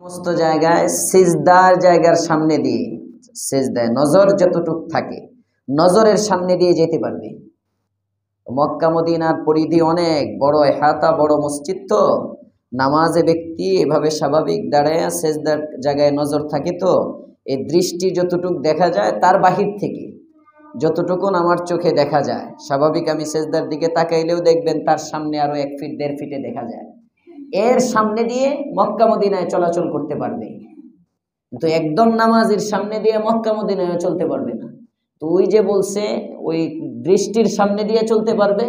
সমস্ত জায়গায় সিজদার জায়গার সামনে দিয়ে সিজদায় নজর যতটুক থাকে নজরের সামনে দিয়ে যেতে পারবে। মক্কা মদিনার পরিধি অনেক বড়, এহাতা বড় মসজিদ, তো নামাজে ব্যক্তি এভাবে স্বাভাবিক দাঁড়ায় সিজদার জায়গায় নজর থাকে, তো এই দৃষ্টি যতটুক দেখা যায় তার বাহির থেকে যতটুকু আমার চোখে দেখা যায় স্বাভাবিক, আমি সিজদার দিকে তাকাইলেও দেখবেন তার সামনে আরো 1 ফিট 1.5 ফিটে দেখা যায়। এর সামনে দিয়ে মক্কা মদিনায় চলাচল করতে পারবে, কিন্তু একদম নামাজের সামনে দিয়ে মক্কা মদিনায় চলতে পারবে না। তো ওই যে বলছে ওই দৃষ্টির সামনে দিয়ে চলতে পারবে,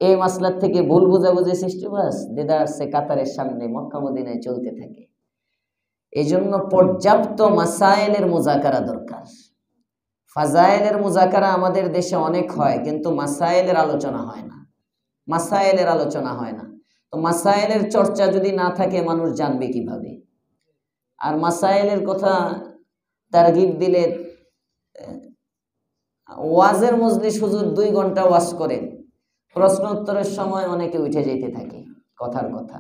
এই মাসলার থেকে ভুল বোঝাবুঝি সৃষ্টি, বাস দেদা আসছে কাতারের সামনে মক্কা মদিনায় চলতে থাকে। এই জন্য পর্যাপ্ত মাসায়েলের মুজাকারা দরকার। ফাজায়েলের মুজাকারা আমাদের দেশে অনেক হয়, কিন্তু মাসায়েলের আলোচনা হয় না, মাসায়েলের আলোচনা হয় না। তো মাসায়েলের চর্চা যদি না থাকে মানুষ জানবে কিভাবে? আর মাসায়েলের কথা তারগিব দিলে, ওয়াজের মজলিস হুজুর 2 ঘন্টা ওয়াজ করেন, প্রশ্ন উত্তরের সময় অনেকে উঠে যেতে থাকে কথার কথা।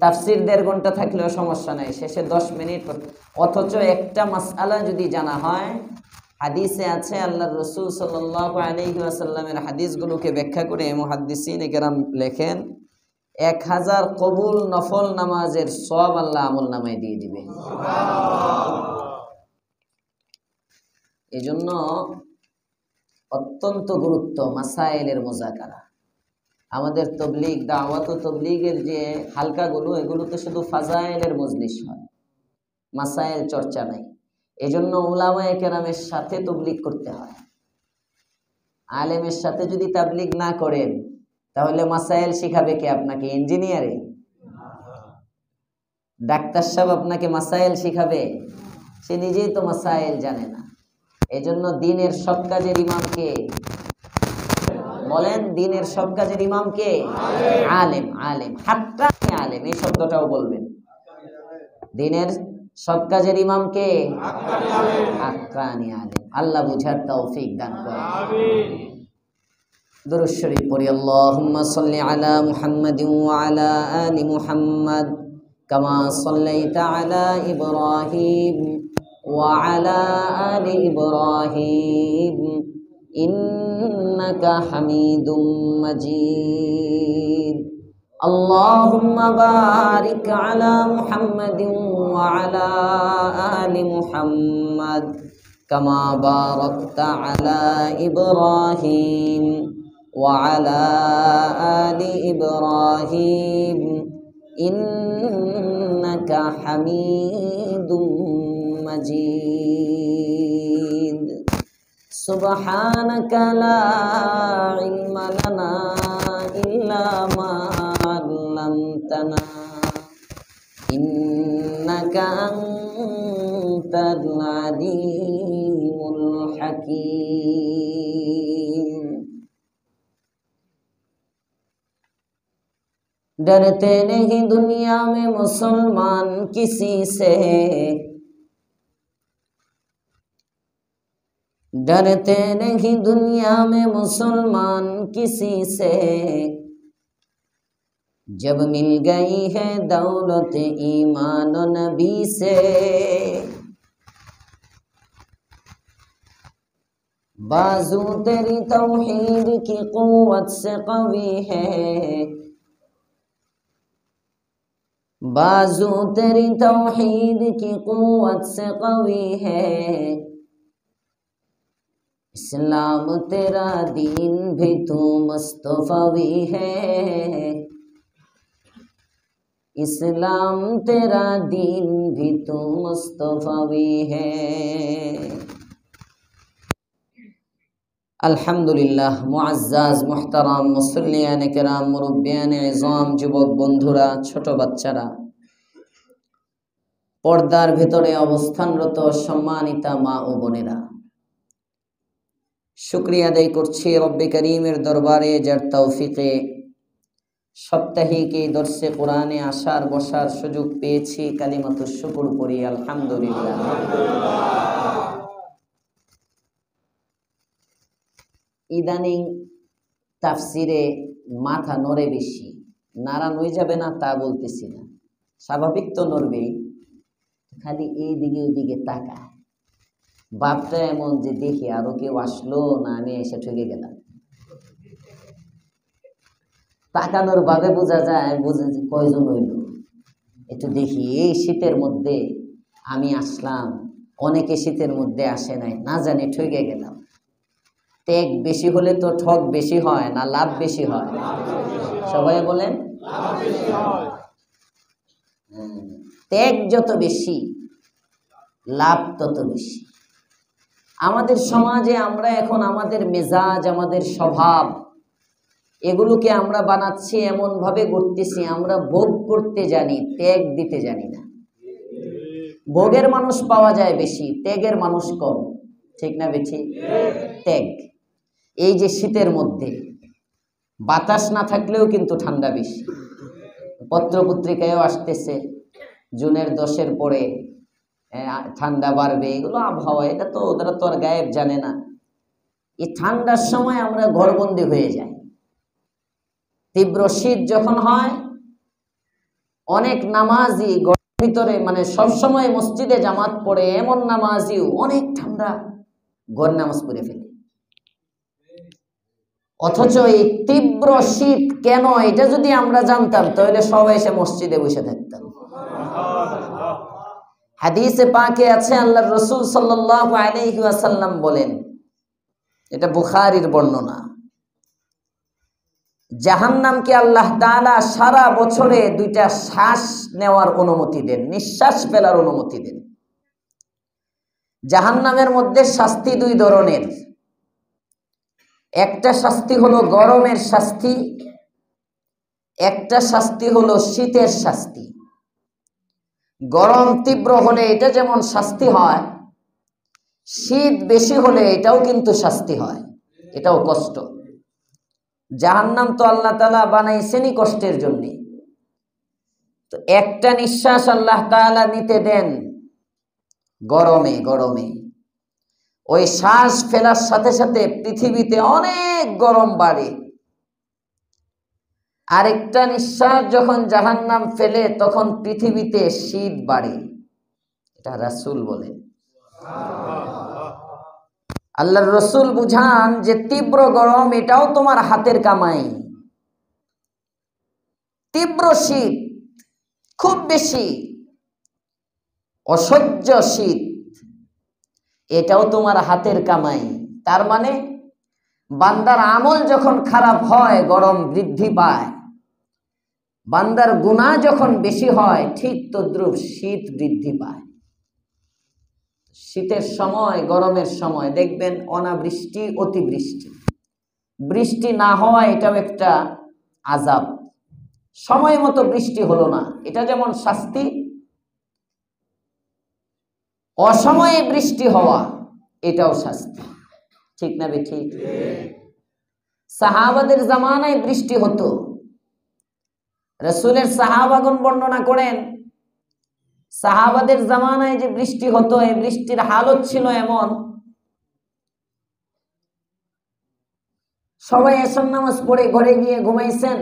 তাফসির 1.5 ঘন্টা থাকলেও সমস্যা নাই, শেষে 10 মিনিট। অথচ একটা মাসআলা যদি জানা হয়, হাদিসে আছে আল্লাহর রাসূল সাল্লাল্লাহু আলাইহি ওয়াসাল্লামের হাদিসগুলোকে ব্যাখ্যা করে মুহাদ্দিসিন কেরাম লেখেন 1000 কবুল নফল নামাজের সওয়াব আল্লাহ আমলনামায় দিয়ে দিবে। এজন্য অত্যন্ত গুরুত্ব মাসায়েলের মুজাকারা। আমাদের তবলিগ, দাওয়াত ও তবলিগের যে হালকাগুলো, এগুলোতে শুধু ফাজায়েলের মজলিস হয়, মাসায়েল চর্চা নাই। এজন্য উলামায়ে কেরামের সাথে তবলিগ করতে হয়। আলেমের সাথে যদি তাবলিগ না করেন তাহলে মাসায়েল শিখাবে কে আপনাকে? ইঞ্জিনিয়ারে? ডাক্তার সাহেব আপনাকে মাসায়েল শিখাবে? সে নিজেই তো মাসায়েল জানে না। এজন্য দ্বীনের সব কাজের ইমাম কে? বলেন, দ্বীনের সব কাজের ইমাম কে? আলেম। আলেম, হাক্কানি আলেম, এই শব্দটাও বলবেন। দ্বীনের সব কাজের ইমাম কে? হাক্কানি আলেম। আল্লাহ বুঝার তৌফিক দান করেন, আমিন। দুরূদ শরীফ পড়ি। আল্লাহুম্মা সাল্লি আলা মুহাম্মাদিন ওয়া আলা আলি মুহাম্মাদ কামা সাল্লাইতা আলা ইব্রাহিম ওয়া আলা আলি ইব্রাহিম ইন্নাকা হামিদুম মাজিদ। আল্লাহুম্মা বারিক আলা মুহাম্মাদিন ওয়া আলা আলি মুহাম্মাদ কামা বারাকতা আলা ইব্রাহিম ওয়া আলা আলি ইব্রাহিম ইন্নাকা হামিদুম মাজিদ। সুবহানাকা লা ইলমা লানা ইল্লা মা আল্লামতানা ইন্নাকা আনতাল আলিমুল হাকীম। डरते नहीं दुनिया में मुसलमान किसी से, डरते नहीं दुनिया में मुसलमान किसी से, जब मिल गई है दौलत ईमान नबी से। बाजू तेरी तौहीद की कुव्वत से कवी है, बाजू तेरी तौहीद की कुव्वत से कवी है, इस्लाम तेरा दीन भी तू मुस्तफवी है, इस्लाम तेरा दीन भी तू मुस्तफवी है। আলহামদুলিল্লাহ। মুআজ্জাজ মুহতারাম মুসল্লিয়ান কেরাম, মুরব্বিয়ান ইজাম, যুবক বন্ধুরা, ছোট বাচ্চারা, পর্দার ভেতরে অবস্থানরত সম্মানিতা মা ও বোনেরা, শুকরিয়া আদায় করছি রব্বে করিমের দরবারে, যার তৌফিকে সাপ্তাহিক এই দর্শে কোরআনে আসার বসার সুযোগ পেয়েছি। কালিমাতুশ শুকর পড়ি আলহামদুলিল্লাহ। ইদানিং তাফসিরে মাথা নড়ে বেশি, নাড়া নই যাবে না তা বলতেছি না, স্বাভাবিক তো নড়বেই, খালি এইদিকে ওইদিকে তাকায়। বাপটা এমন যে দেখি আরো কেউ আসলো না আমি এসে ঠকে গেলাম। তাকানোর ভাবে বোঝা যায়, বোঝা যে কয়জন হইল, একটু দেখি। এই শীতের মধ্যে আমি আসলাম, অনেকে শীতের মধ্যে আসে নাই, না জানি ঠকে গেলাম। ত্যাগ বেশি হলে তো ঠক বেশি হয় না লাভ বেশি হয়? সবাই বলেন। ত্যাগ যত বেশি লাভ তত বেশি। আমাদের সমাজে আমরা এখন আমাদের মেজাজ, আমাদের স্বভাব, এগুলোকে আমরা বানাচ্ছি, এমন ভাবে করতেছি, আমরা ভোগ করতে জানি, ত্যাগ দিতে জানি না। ভোগের মানুষ পাওয়া যায় বেশি, ত্যাগের মানুষ কম, ঠিক না বেঠি? ত্যাগ। এই যে শীতের মধ্যে বাতাস না থাকলেও কিন্তু ঠান্ডা বেশি। পত্রপত্রিকায়ও আসতেছে জুনের 10-এর পরে ঠান্ডা বাড়বে, এগুলো আবহাওয়া, এটা তো ওরা তো আর গায়েব জানে না। এই ঠান্ডার সময় আমরা ঘরবন্দি হয়ে যাই। তীব্র শীত যখন হয়, অনেক নামাজি ঘরের ভিতরে, মানে সবসময় মসজিদে জামাত পড়ে এমন নামাজিও অনেক ঠান্ডা ঘর নামাজ পড়ে ফেলে। অথচ এই তীব্র শীত কেন, এটা যদি আমরা জানতাম তাহলে সবাই এসে মসজিদে বসে থাকতাম। হাদিসে পাকে আছে, আল্লাহর রাসূল সাল্লাল্লাহু আলাইহি ওয়াসাল্লাম বলেন, এটা বুখারীর বর্ণনা, জাহান্নামকে আল্লাহ তাআলা সারা বছরে 2টা শ্বাস নেওয়ার অনুমতি দেন, নিঃশ্বাস ফেলার অনুমতি দেন। জাহান্নামের মধ্যে শাস্তি 2 ধরনের। একটা শাস্তি হলো গরমের শাস্তি, একটা শাস্তি হলো শীতের শাস্তি। গরম তীব্র হলে এটা যেমন শাস্তি হয়, শীত বেশি হলে এটাও কিন্তু শাস্তি হয়, এটাও কষ্ট। জাহান্নাম তো আল্লাহ তাআলা বানাইছেনই কষ্টের জন্য। তো একটা নিঃশ্বাস আল্লাহ তাআলা নিতে দেন গরমে গরমে, ওই শ্বাস ফেলার সাথে সাথে পৃথিবীতে অনেক গরম বাড়ে। আরেকটা নিঃশ্বাস যখন জাহান্নাম ফেলে তখন পৃথিবীতে শীত বাড়ে। এটা রাসূল বলেন। আল্লাহর রাসূল বুঝান যে তীব্র গরম এটাও তোমার হাতের কামাই, তীব্র শীত, খুব বেশি অসহ্য শীত, এটাও তোমার হাতের কামাই। তার মানে বান্দার আমল যখন খারাপ হয় গরম বৃদ্ধি পায়, বান্দার গুনাহ যখন বেশি হয় ঠিক তদ্রূপ শীত বৃদ্ধি পায়। শীতের সময়, গরমের সময় দেখবেন অনাবৃষ্টি, অতিবৃষ্টি, বৃষ্টি না হওয়া এটাও একটা আযাব। সময় মতো বৃষ্টি হলো না, এটা যেমন শাস্তি, অসময়ে বৃষ্টি হওয়া এটাও শাস্তি, ঠিক না বেঠিক? সাহাবাদের জামানায় বৃষ্টি হতো। রাসূলের সাহাবাগণ বর্ণনা করেন, সাহাবাদের জামানায় যে বৃষ্টি হতো, এই বৃষ্টির হালত ছিল এমন, সবাই এশার নামাজ পড়ে ঘরে গিয়ে ঘুমাইছেন,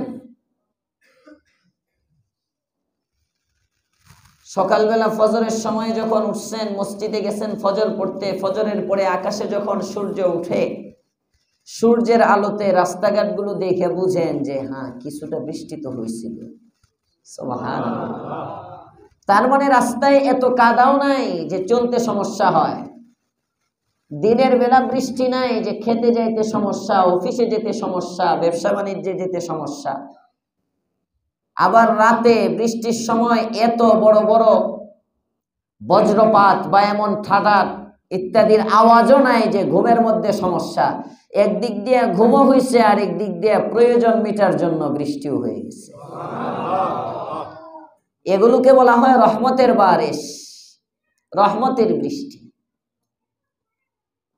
সকালবেলা ফজরের সময় যখন উঠছেন, মসজিদে গেছেন ফজর পড়তে, ফজরের পরে আকাশে যখন সূর্য উঠে, সূর্যের আলোতে রাস্তাঘাটগুলো দেখে বুঝেন যে হ্যাঁ কিছুটা বৃষ্টি তো হয়েছিল। সুবহানাল্লাহ। তার মানে রাস্তায় এত কাদাও নাই যে চলতে সমস্যা হয়, দিনের বেলা বৃষ্টি নাই যে খেতে যাইতে সমস্যা, অফিসে যেতে সমস্যা, ব্যবসা বাণিজ্যে যেতে সমস্যা। আবার রাতে বৃষ্টির সময় এত বড় বড় বজ্রপাত বা এমন ঠাডা ইত্যাদির আওয়াজও নাই যে ঘুমের মধ্যে সমস্যা। একদিক দিয়ে ঘুমও হয়েছে, আর একদিক দিয়ে প্রয়োজন মিটার জন্য বৃষ্টিও হয়ে গেছে। এগুলোকে বলা হয় রহমতের বারিশ, রহমতের বৃষ্টি।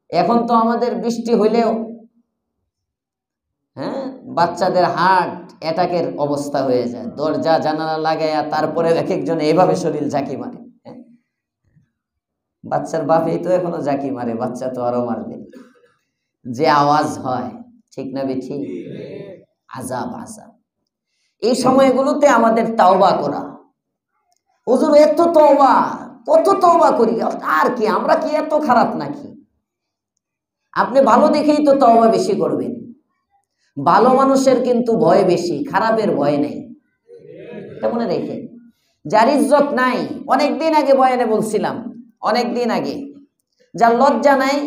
এখন তো আমাদের বৃষ্টি হইলেও বাচ্চাদের হার্ট অ্যাটাকের অবস্থা হয়ে যায়, দরজা জানালা লাগাইয়া তারপরে এক একজন এইভাবে শরীর ঝাঁকি মারে। বাচ্চার বাপেই তো এখনো ঝাঁকি মারে, বাচ্চা তো আরো মারবে। যে আওয়াজ হয়, ঠিক না বেঠিক? আযাব আযাব। এই সময়গুলোতে আমাদের তাওবা করা, হুজুর এত তওবা, কত তওবা করি, আর কি আমরা কি এত খারাপ নাকি? আপনি ভালো দেখেই তো তওবা বেশি করবেন। ভালো মানুষের কিন্তু ভয় বেশি, খারাপের ভয় নেই। এটা মনে রেখে, যার ইজ্জত নাই, অনেকদিন আগে বয়ানে বলছিলাম, অনেকদিন আগে, যার লজ্জা নাই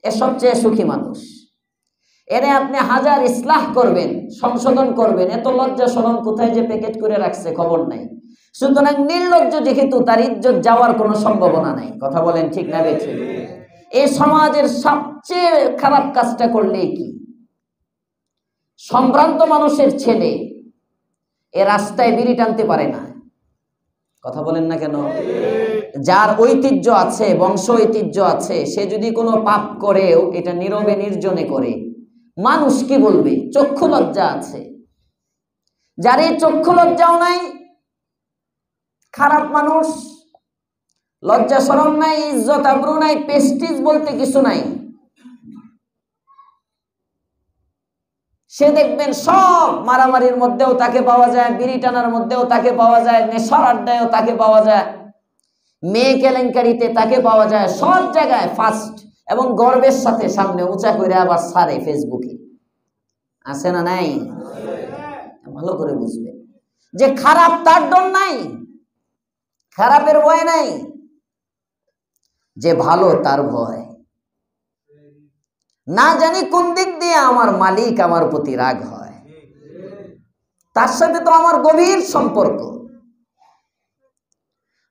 এ সবচেয়ে সুখী মানুষ। এরে আপনি হাজার ইসলাহ করবেন, সংশোধন করবেন, এত লজ্জা শরম কোথায় যে প্যাকেট করে রাখছে খবর নাই। সুতরাং নির্লজ্জ যেহেতু তার ইজ্জত যাওয়ার কোনো সম্ভাবনা নাই। কথা বলেন ঠিক না বেঠি? এই সমাজের সবচেয়ে খারাপ কাজটা করলেই কি, সম্ভ্রান্ত মানুষের ছেলে এ রাস্তায় বিড়ি টানতে পারে না। কথা বলেন না কেন? যার ঐতিহ্য আছে, বংশ ঐতিহ্য আছে, সে যদি কোনো পাপ করেও এটা নীরবে নির্জনে করে, মানুষ কি বলবে? চক্ষু লজ্জা আছে। যার এই চক্ষু লজ্জাও নাই, খারাপ মানুষ, লজ্জা শরম নাই, ইজ্জত আবরু নাই, প্রেস্টিজ বলতে কিছু নাই, সে দেখবেন সব মারামারির মধ্যেও তাকে পাওয়া যায়, বিড়ি টানার মধ্যেও তাকে পাওয়া যায়, নেশার আড্ডায়ও তাকে পাওয়া যায়, মেয়ে কেলেঙ্কারিতে তাকে পাওয়া যায়, সব জায়গায় ফার্স্ট, এবং গর্বের সাথে সামনে উঁচা করে আবার ছাড়ে ফেসবুকে। আছে না নাই? ভালো করে বুঝবে যে খারাপ তার ডর নাই, খারাপের ভয় নাই, যে ভালো তার ভয়। না জানি কোন দিক দিয়ে আমার মালিক আমার প্রতি রাগ হয়, তার সাথে তো আমার গভীর সম্পর্ক।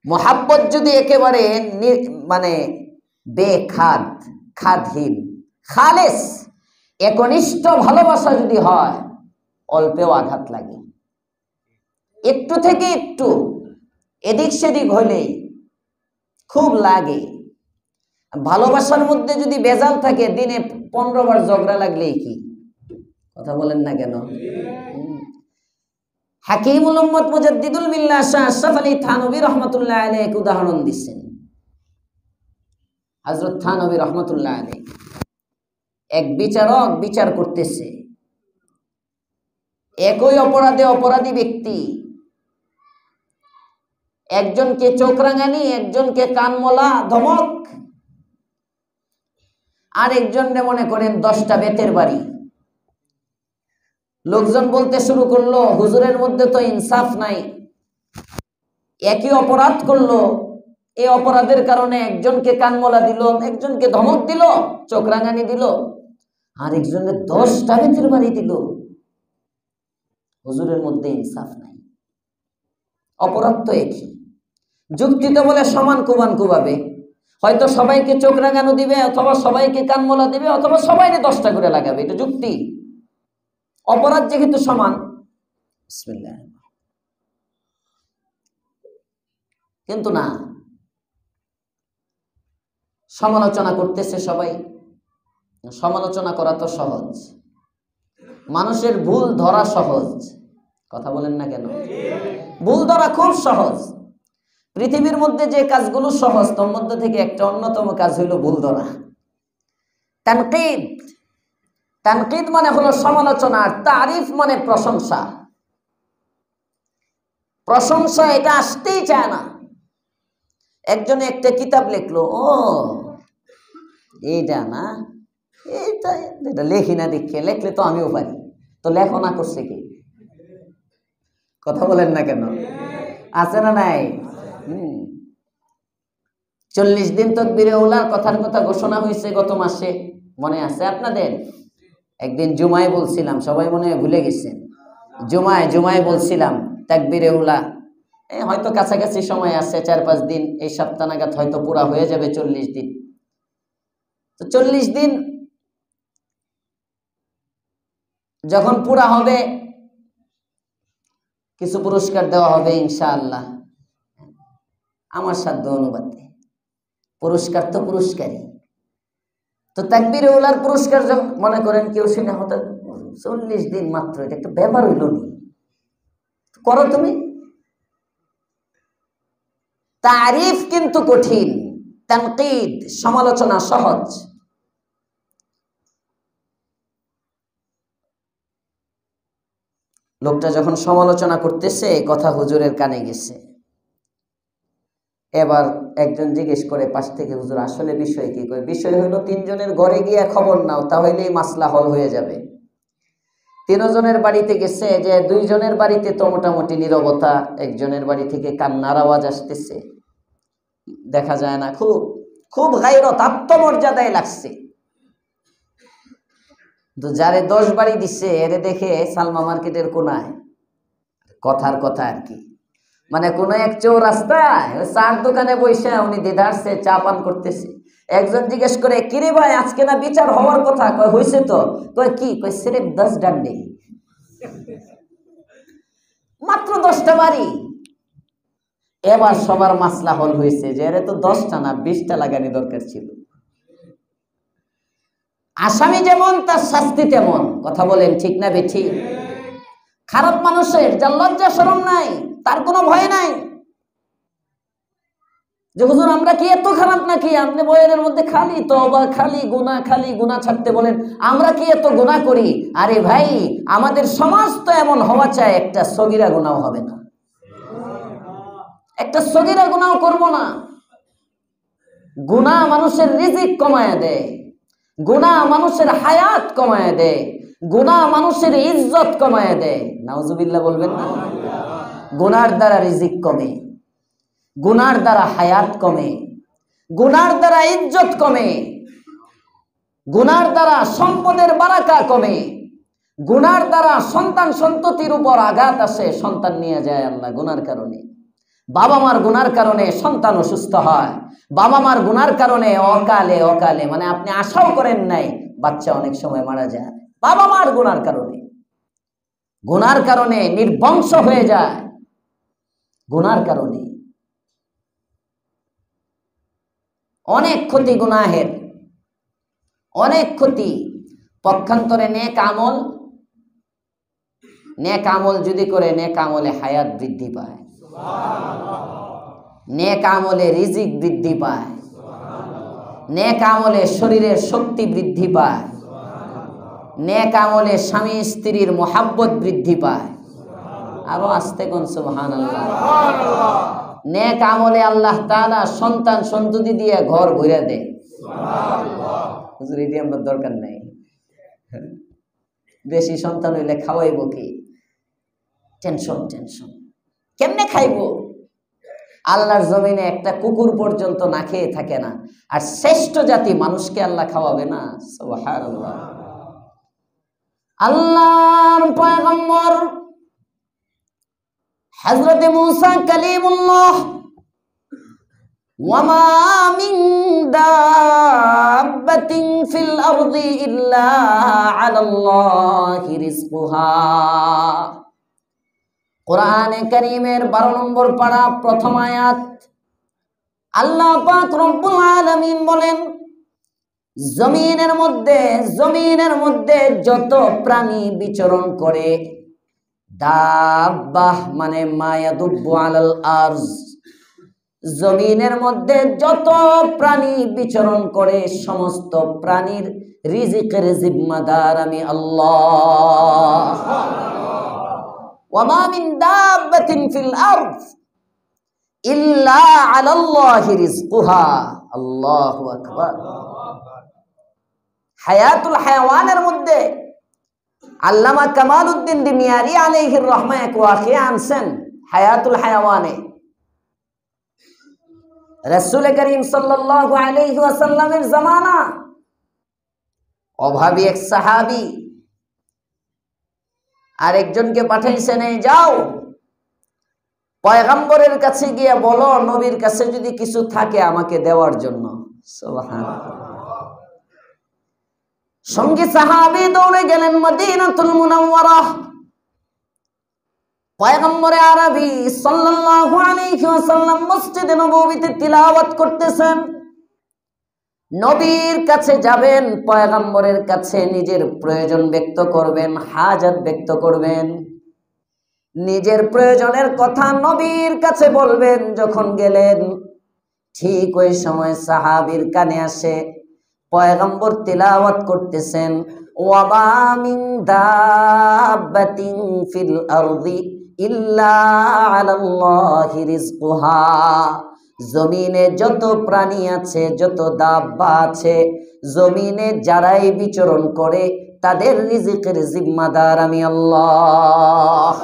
মোহাব্বত যদি একেবারে মানে বেখাদ, খাদহীন, খালেস, একনিষ্ঠ ভালোবাসা যদি হয়, অল্পেও আঘাত লাগে। একটু থেকে একটু এদিক সেদিক হলেই খুব লাগে। ভালোবাসার মধ্যে যদি বেজাল থাকে, দিনে 15 বার ঝগড়া লাগলেই কি? কথা বলেন না কেন? হাকিমুল উম্মত মুজাদ্দিদুল মিল্লাহ শাহ আশরাফ আলী থানভী রাহমাতুল্লাহ আলাইহি এক উদাহরণ দিচ্ছেন। হযরত থানভী রাহমাতুল্লাহ আলাইহি এক বিচারক বিচার করতেছে, একই অপরাধে অপরাধী ব্যক্তি, একজনকে চোখ রাঙানি, একজনকে কানমলা ধমক, আর একজনে মনে করেন 10টা বেতের বাড়ি। লোকজন বলতে শুরু করলো, হুজুরের মধ্যে তো ইনসাফ নাই, একই অপরাধ করলো, এই অপরাধের কারণে একজনকে কানমলা দিল, একজনকে ধমক দিল, চোখ রাঙানি দিল, আর একজনের 10টা বেতের বাড়ি দিল। হুজুরের মধ্যে ইনসাফ নাই, অপরাধ তো একই। যুক্তিতে বলে সমান কুবান কুবাবে, হয়তো সবাইকে চোখ রাঙানো দিবে, অথবা সবাইকে কানমলা দিবে, অথবা সবাইকে 10টা করে লাগাবে, এটা যুক্তি। অপরাধ যেহেতু সমান, বিসমিল্লাহ। কিন্তু না, সমালোচনা করতেছে সবাই। সমালোচনা করা তো সহজ, মানুষের ভুল ধরা সহজ। কথা বলেন না কেন? ভুল ধরা খুব সহজ। পৃথিবীর মধ্যে যে কাজগুলো সহজ, তার মধ্যে থেকে একটা অন্যতম কাজ হইল ভুল ধরা। তানকিদ, তানকিদ মানে হলো সমালোচনা, আর তারিফ মানে প্রশংসা। প্রশংসা এটা আসতেই চায় না। একজনে একটা কিতাব লিখলো, ও এইটা না, এটা এটা লেখি না, দেখে লেখলে তো আমিও পারি, তো লেখো না করছে কি? কথা বলেন না কেন? আছে না নাই? 40 দিন তাকবীরে উলার কথার কথা ঘোষণা হয়েছে গত মাসে, মনে আছে আপনাদের? একদিন জুমায় বলছিলাম, সবাই মনে হয় ভুলে গেছেন। জুমায় বলছিলাম তাকবীরে উলা, হয়তো কাছাকাছি সময় আছে, 4-5 দিন, এই সপ্তাহ নাগাদ হয়তো পুরা হয়ে যাবে 40 দিন। তো 40 দিন যখন পুরা হবে, কিছু পুরস্কার দেওয়া হবে ইনশাআল্লাহ, আমার সাধ্য অনুপাতে। পুরস্কার তো পুরস্কারই। তো তাকবীরে উলার পুরস্কার মনে করেন কেউ শুনে হতো, 40 দিন মাত্র, এটা একটা ব্যাপার হইল নি, করো তুমি। তারিফ কিন্তু কঠিন, তানকিদ সমালোচনা সহজ। লোকটা যখন সমালোচনা করতেছে, কথা হুজুরের কানে গেছে। এবার একজন জিজ্ঞেস করে পাশ থেকে, হুজুর আসলে বিষয় কি? কয় বিষয় হলো তিনজনের ঘরে গিয়ে খবর নাও, তাহলেই মাসলা হল হয়ে যাবে। তিনজনের বাড়িতে গেছে, যে দুইজনের বাড়িতে তো মোটামুটি নীরবতা, একজনের বাড়ি থেকে কান্নার আওয়াজ আসতেছে, দেখা যায় না, খুব খুব গায়রত আত্মমর্যাদায় লাগছে। তো যারে 10 বাড়ি দিচ্ছে এরে দেখে সালমা মার্কেটের কোনায়, কথার কথা আর কি, মানে কোন এক চৌরাস্তায় চার দোকানে বসে উনি দেদারসে চা পান করতেছে। একজন জিজ্ঞেস করে, কিরে ভাই আজকে না বিচার হওয়ার কথা? কয় হয়েছে তো। কয় কি? কয় সিরেফ 10 ডান্ডে, মাত্র 10টা বাড়ি। এবার সবার মাসলা হল হয়েছে যে এরে তো 10টা না 20টা লাগানি দরকার ছিল। আসামি যেমন তার শাস্তি তেমন। কথা বলেন ঠিক না বেঠিক? খারাপ মানুষের যার লজ্জা শরম নাই, তার কোনো ভয় নাই যে হুজুর আমরা কি এত খারাপ নাকি? আপনি বইয়ের মধ্যে খালি তওবা, খালি গুনাহ ছাড়তে বলেন, আমরা কি এত গুনাহ করি? আরে ভাই, আমাদের সমাজ তো এমন হওয়া চাই একটা সগীরা গুনাহ হবে না, একটা সগীরা গুনাহ করব না। গুনাহ মানুষের রিজিক কমায় দেয়, গুনাহ মানুষের হায়াত কমায় দেয়, গুনাহ মানুষের ইজ্জত কমায় দেয়। নাউজুবিল্লাহ বলবেন না? গুনার দ্বারা রিজিক কমে, গুনার দ্বারা হায়াত কমে, গুনার দ্বারা ইজ্জত কমে, গুনার দ্বারা সম্পদের বারাকা কমে, গুনার দ্বারা সন্তান সন্ততির উপর আঘাত আসে, সন্তান নিয়ে যায় আল্লাহ গুনার কারণে। বাবা মার গুনার কারণে সন্তান অসুস্থ হয়, বাবা মার গুনার কারণে অকালে অকালে মানে আপনি আশাও করেন নাই বাচ্চা অনেক সময় মারা যায় বাবা মার গুনার কারণে। গুনার কারণে নির্বংশ হয়ে যায়, গুনার কারণে অনেক ক্ষতি, গুনাহের অনেক ক্ষতি। পক্ষান্তরে নেক আমল যদি করে, নেক আমলে হায়াত বৃদ্ধি পায়, নেক আমলে রিজিক বৃদ্ধি পায়, নেক আমলে শরীরের শক্তি বৃদ্ধি পায়, নেক আমলে স্বামী স্ত্রীর মোহাব্বত বৃদ্ধি পায়। আরো আস্তে কোন সুবহানাল্লাহ। নেক আমলে আল্লাহ তাআলা সন্তান সন্ততি দিয়ে ঘর ভরে দেয়। হুজুর এটি আমার দরকার নাই, বেশি সন্তান হইলে খাওয়াইব কি? টেনশন কেমনে খাইব? আল্লাহর জমিনে একটা কুকুর পর্যন্ত না খেয়ে থাকে না, আর শ্রেষ্ঠ জাতি মানুষকে আল্লাহ খাওয়াবে না? সুবহানাল্লাহ। আল্লাহর পয়গম্বর হযরত মুসা কালিমুল্লাহ, ওয়ামা মিন দাব্বাতিন ফিল আরদি ইল্লা আলাল্লাহি রিজকুহা। কোরআনে কারীমের 12 নম্বর পারা প্রথম আয়াত। আল্লাহ পাক রব্বুল আলামিন বলেন, জমিনের মধ্যে যত প্রাণী বিচরণ করে, দাব্বাহ মানে মা ইয়াদুব্বু আলাল আরজ, জমিনের মধ্যে যত প্রাণী বিচরণ করে সমস্ত প্রাণীর রিজিকের জিম্মাদার আমি আল্লাহ। ওয়ামা মিন দাব্বাতিন ফিল আরদ ইল্লা আলাল্লাহি রিজকুহা। আল্লাহু আকবার। হায়াতুল হায়াওয়ানের মধ্যে আল্লামা কামালউদ্দিন দিমিয়ারি আলাইহির রহমা এক ওয়াকিয়া আনছেন। হায়াতুল হায়াওয়ানে রাসূল করিম সাল্লাল্লাহু আলাইহি ওয়াসাল্লামের জামানা অভাবী এক সাহাবী আরেকজনকে পাঠাইছেন, এই যাও পয়গম্বরের কাছে গিয়ে বলো নবীর কাছে যদি কিছু থাকে আমাকে দেওয়ার জন্য। সুবহানাল্লাহ। সঙ্গী সাহাবী দৌড়ে গেলেন মদিনাতুল মুনাওয়ারাহ। পয়গম্বরে আরবি সাল্লাল্লাহু আলাইহি ওয়াসাল্লাম মসজিদে নববীতে তিলাওয়াত করতেছেন। নবীর কাছে যাবেন, পয়গম্বরের কাছে নিজের প্রয়োজন ব্যক্ত করবেন, হাজাত ব্যক্ত করবেন, নিজের প্রয়োজনের কথা নবীর কাছে বলবেন। যখন গেলেন ঠিক ওই সময় সাহাবীর কানে আসে পয়গম্বর তিলাওয়াত করতেছেন, ওয়ামা মিন দাব্বাতিন ফিল আরদি ইল্লা আলাল্লাহি রিজকুহা। জমিনে যত প্রাণী আছে, যত দাব্বা আছে, জমিনে যারাই বিচরণ করে তাদের রিজিকের জিম্মাদার আমি আল্লাহ।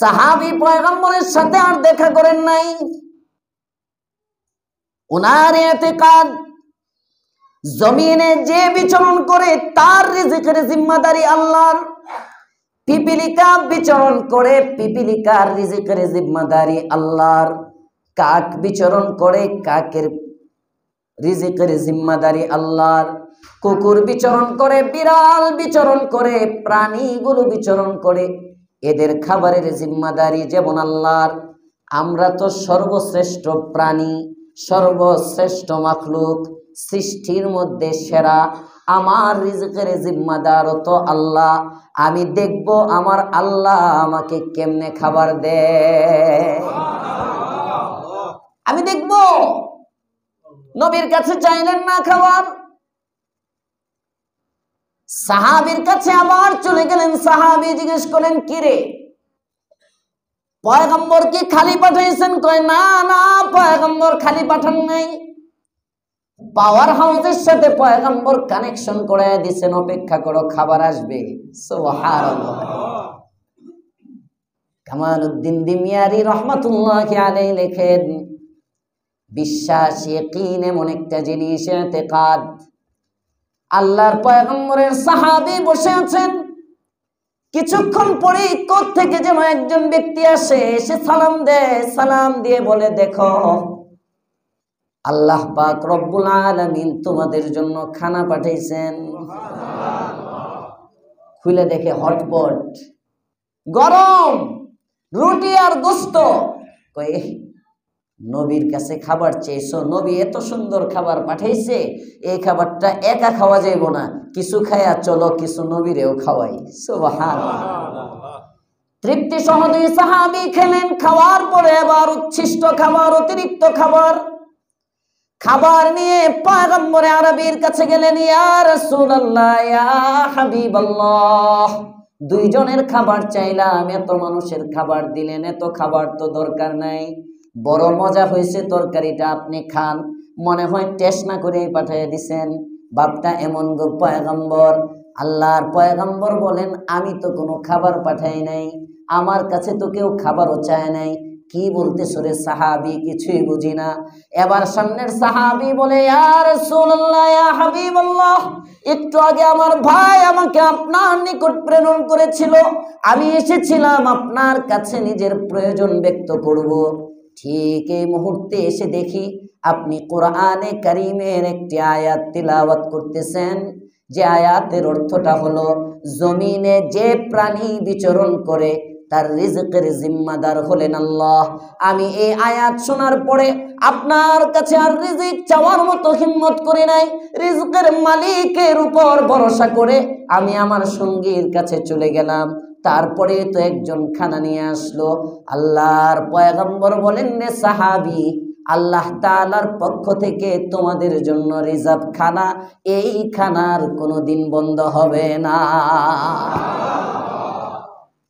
সাহাবী পয়গম্বরের সাথে আর দেখা করেন নাই। ওনার ইতিকাদ জমিনে যে বিচরণ করে তার রিজিকের জিম্মাদারি আল্লাহর। পিপিলিকা বিচরণ করে, পিপিলিকার রিজিকের জিম্মাদারি আল্লাহর। কাক বিচরণ করে, কাকের রিজিকের জিম্মাদারি আল্লাহর। কুকুর বিচরণ করে, বিড়াল বিচরণ করে, প্রাণীগুলো বিচরণ করে, এদের খাবারের জিম্মাদারি যেমন আল্লাহর। আমরা তো সর্বশ্রেষ্ঠ প্রাণী, সর্বশ্রেষ্ঠ মাখলুক, সৃষ্টির মধ্যে সেরা। আমার রিজিকের জিম্মাদার তো আল্লাহ। আমি দেখব আমার আল্লাহ আমাকে কেমনে খাবার দেয়, আমি দেখব। নবীর কাছে চাইলেন না খাবার, সাহাবীর কাছে আবার চলে গেলেন। সাহাবী জিজ্ঞেস করেন, কিরে পয়গম্বর কি খালি পাঠাইছেন? কয় না না, পয়গম্বর খালি পাঠান নাই, পাওয়ার হাউসের সাথে পয়গম্বর কানেকশন করে দিয়েছেন, অপেক্ষা করো খাবার আসবে। সুবহানাল্লাহ। কামালউদ্দিন দিমিয়ারি রহমাতুল্লাহি আলাইহি লেখেন, বিশ্বাস, ইয়াকিন এমন একটা জিনিস, ইতিকাদ। আল্লাহর পয়গম্বরের সাহাবী বসে আছেন, কিছুক্ষণ পরে কোথা থেকে যেন একজন ব্যক্তি আসে, এসে সালাম দেয়, সালাম দিয়ে বলে, দেখো আল্লাহ পাক রব্বুল আলামিন তোমাদের জন্য খানা পাঠাইছেন। খুলে দেখে হটপট, গরম রুটি আর গোস্ত। কই নবীর কাছে খাবার চেয়েছো, নবী এত সুন্দর খাবার পাঠাইছে, এই খাবারটা একা খাওয়া যাইব না, কিছু খায়া চলো, কিছু নবীরেও খাওয়াই। সুবহানাল্লাহ। তৃপ্তি সহ দুই সাহাবী খেলেন। খাওয়ার পরে আবার উচ্ছিষ্ট খাবার, অতিরিক্ত খাবার, খাবার নিয়ে পয়গম্বরে আরবীর কাছে গেলেন। ইয়া রাসূলুল্লাহ, ইয়া হাবিবাল্লাহ, দুইজনের খাবার চাইলাম, এত মানুষের খাবার দিলেন, এত খাবার তো দরকার নাই, বড় মজা হয়েছে তরকারিটা, আপনি খান, মনে হয় টেস্ট না করেই পাঠিয়ে দিছেন। বাপটা এমন গো পয়গম্বর। আল্লাহর পয়গম্বর বলেন, আমি তো কোনো খাবার পাঠাই নাই, আমার কাছে তো কেউ খাবারও চায় নাই। কি বলতেছো রে সাহাবী, কিছুই বুঝি না। এবার সামনের সাহাবী বলে, ইয়া রাসূলুল্লাহ, ইয়া হাবিবাল্লাহ, একটু আগে আমার ভাই আমাকে আপনার নিকট প্রেরণ করেছিল, আমি এসেছিলাম আপনার কাছে নিজের প্রয়োজন ব্যক্ত করব। ঠিক এই মুহূর্তে এসে দেখি আপনি কোরআনে কারীমের একটি আয়াত তিলাওয়াত করতেছেন, যে আয়াতের অর্থটা হলো, জমিনে যে প্রাণী বিচরণ করে তার রিজকের জিম্মাদার হলেন আল্লাহ। আমি এই আয়াত শোনার পরে আপনার কাছে আর রিজিক চাওয়ার মতো হিম্মত করি নাই, রিজকের মালিকের উপর ভরসা করে আমি আমার সঙ্গীর কাছে চলে গেলাম। তারপরে তো একজন খানা নিয়ে আসলো। আল্লাহর পয়গম্বর বলেন, রে সাহাবী, আল্লাহ তাআলার পক্ষ থেকে তোমাদের জন্য রিজার্ভ খানা, এই খানার কোনোদিন বন্ধ হবে না।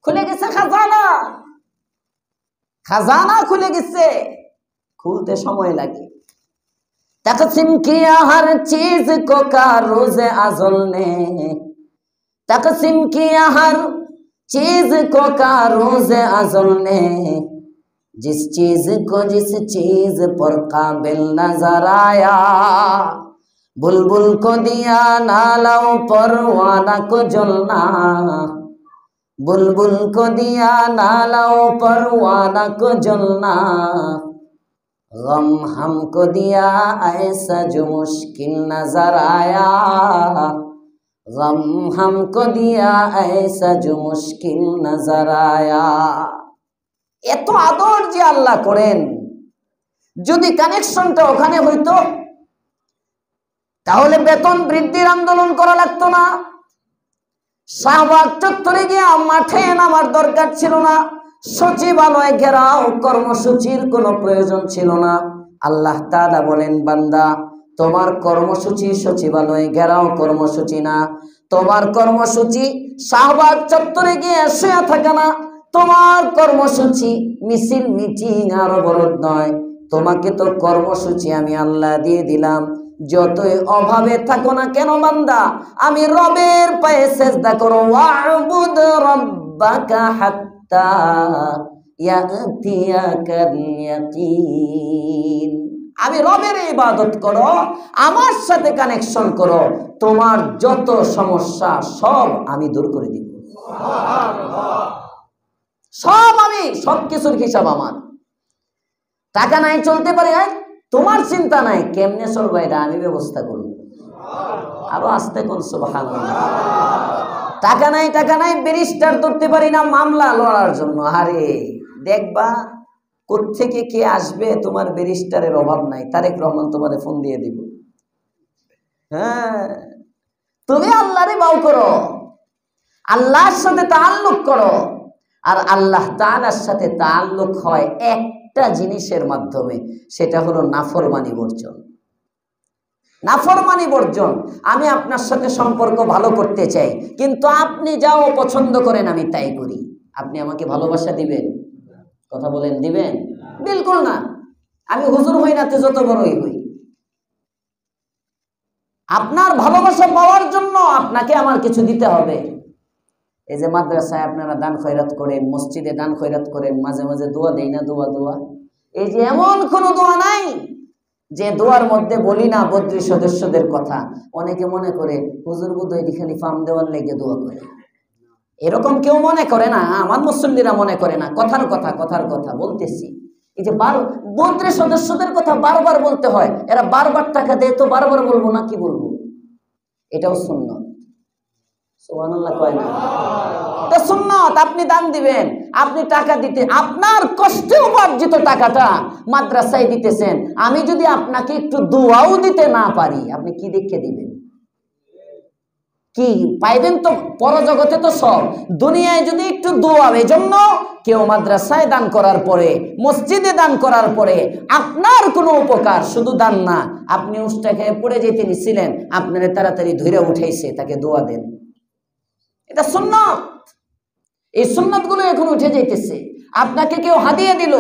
খুলে গেছে খাজানা, খাজানা খুলে গেছে, খুলতে সময় লাগে। तक़सीम किया हर चीज को का रोज़े अज़ल ने, तक़सीम किया हर चीज को का रोज़े अज़ल ने, जिस चीज को जिस चीज पर काबिल नजर आया, बुलबुल को दिया नालों परवाना को जलना, बुलबुल को दिया नालों परवाना को जलना, गम हमको दिया ऐसा जो मुश्किल नजर आया, गम हमको दिया ऐसा जो मुश्किल नजर आया। এত আদর যে আল্লাহ করেন, যদি কানেকশনটা ওখানে হইতো তাহলে বেতন বৃদ্ধির আন্দোলন করা লাগতো না, শাহবাগ চত্বরে গিয়ে মাঠে নামার দরকার ছিল না, সচিবালয় ঘেরাও কর্মসূচির কোনো প্রয়োজন ছিল না। আল্লাহ তাআলা বলেন, বান্দা তোমার কর্মসূচি সচিবালয় ঘেরাও কর্মসূচি না, তোমার কর্মসূচি শাহবাগ চত্বরে গিয়ে শুয়ে থাকা না, তোমার কর্মসূচি মিছিল মিটিং আর অবরোধ নয়, তোমাকে তো কর্মসূচি আমি আল্লাহ দিয়ে দিলাম। যতই অভাবে থাকো না কেন বান্দা, আমি রবের পায়ে সেজদা করো। ওয়া'বুদ রাব্বাকা হাত্তা ইয়াতিয়াকাল ইয়াকিন। আমি রবের ইবাদত করো, আমার সাথে কানেকশন করো, তোমার যত সমস্যা সব আমি দূর করে দিব। সব আমি, সব কিছুর হিসাব আমার। টাকা নাই চলতে পারে, তোমার চিন্তা নাই, কেমনে চলবে এটা আমি ব্যবস্থা করব। আরো আস্তে কোন সুবহানাল্লাহ। টাকা নাই ব্যারিস্টার ধরতে পারি না মামলা লড়ার জন্য। আরে দেখবা কোত্থেকে কে আসবে, তোমার ব্যারিস্টারের অভাব নাই, তারেক রহমান তোমারে ফোন দিয়ে দিব। হ্যাঁ, তুমি আল্লাহরে বাউ করো, আল্লাহর সাথে তাআল্লুক করো। আর আল্লাহ তাআলার সাথে তাআল্লুক হয় একটা জিনিসের মাধ্যমে, সেটা হলো নাফরমানি বর্জন। নাফরমানি বর্জন। আমি আপনার সাথে সম্পর্ক ভালো করতে চাই, কিন্তু আপনি যাও পছন্দ করেন আমি তাই করি, আপনি আমাকে ভালোবাসা দিবেন? কথা বলেন, দিবেন? বিলকুল না। আমি হুজুর হই না তো যত বড়ই হই, আপনার ভালোবাসা পাওয়ার জন্য আপনাকে আমার কিছু দিতে হবে। এই যে মাদ্রাসায় আপনারা দান খয়রাত করেন, মসজিদে দান খয়রাত করেন, মাঝে মাঝে দোয়া দেই না, দোয়া এই যে এমন কোনো দোয়া নাই যে দোয়ার মধ্যে বলি না বদ্রী সদস্যদের কথা। অনেকে মনে করে হুজুর বোধহয় খালি ফার্ম দেওয়ার লেগে দোয়া করে, এরকম কেউ মনে করে না। আমার মুসল্লিরা মনে করে না। কথার কথা বলতেছি। এই যে বদ্রী সদস্যদের কথা বারবার বলতে হয়, এরা বারবার টাকা দেয়, তো বারবার বলবো না, কি বলবো? এটাও সুন্নাত। সুবহানাল্লাহ কয় না? এটা সুন্নাত। আপনি দান দিবেন, আপনি টাকা দিতে, আপনার কষ্টে উপার্জিত টাকাটা মাদ্রাসায় দিতেছেন। আমি যদি আপনাকে একটু দোয়াও দিতে না পারি, আপনি কি দেখে দিবেন? কি পাইবেন? তো পরজগতে তো সব, দুনিয়ায় যদি একটু দোয়া। এই জন্য কেউ মাদ্রাসায় দান করার পরে, মসজিদে দান করার পরে আপনার কোনো উপকার, শুধু দান না, আপনি উষ্টা খেয়ে পড়ে যেতে নিছিলেন, আপনারা তাড়াতাড়ি ধরে উঠাইছে, তাকে দোয়া দেন। এটা সুন্নাত। এই সুন্নাত গুলো এখন উঠে যাইতেছে। আপনাকে কেউ হাদিয়া দিল,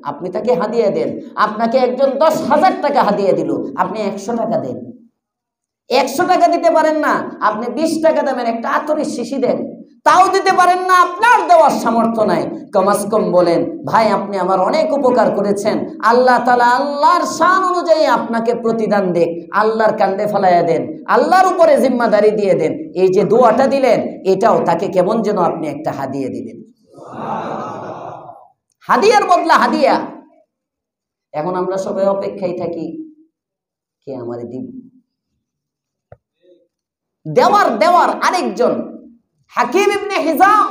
আপনি তাকে হাদিয়া দেন। আপনাকে একজন 10,000 টাকা হাদিয়া দিল, আপনি 100 টাকা দেন। 100 টাকা দিতে পারেন না, আপনি 20 টাকা দামের একটা আতরের শিশি দেন। তাও দিতে পারেন না, আপনার দেওয়ার সামর্থ্য নাই, কমাস কম বলেন ভাই আপনি আমার অনেক উপকার করেছেন, আল্লাহ তাআলা আল্লাহর শান অনুযায়ী আপনাকে প্রতিদান দেখ, আল্লাহর কান্দে ফেলাইয়া দেন, আল্লাহর উপরে জিম্মাদারি দিয়ে দেন। এই যে দোয়াটা দিলেন, এটাও তাকে কেমন যেন আপনি একটা হাদিয়া দিলেন। হাদিয়ার বদলা হাদিয়া। এখন আমরা সবাই অপেক্ষায় থাকি, কে আমারে দিব। দেওয়ার আরেকজন হাকিম ইবনে হিজাম,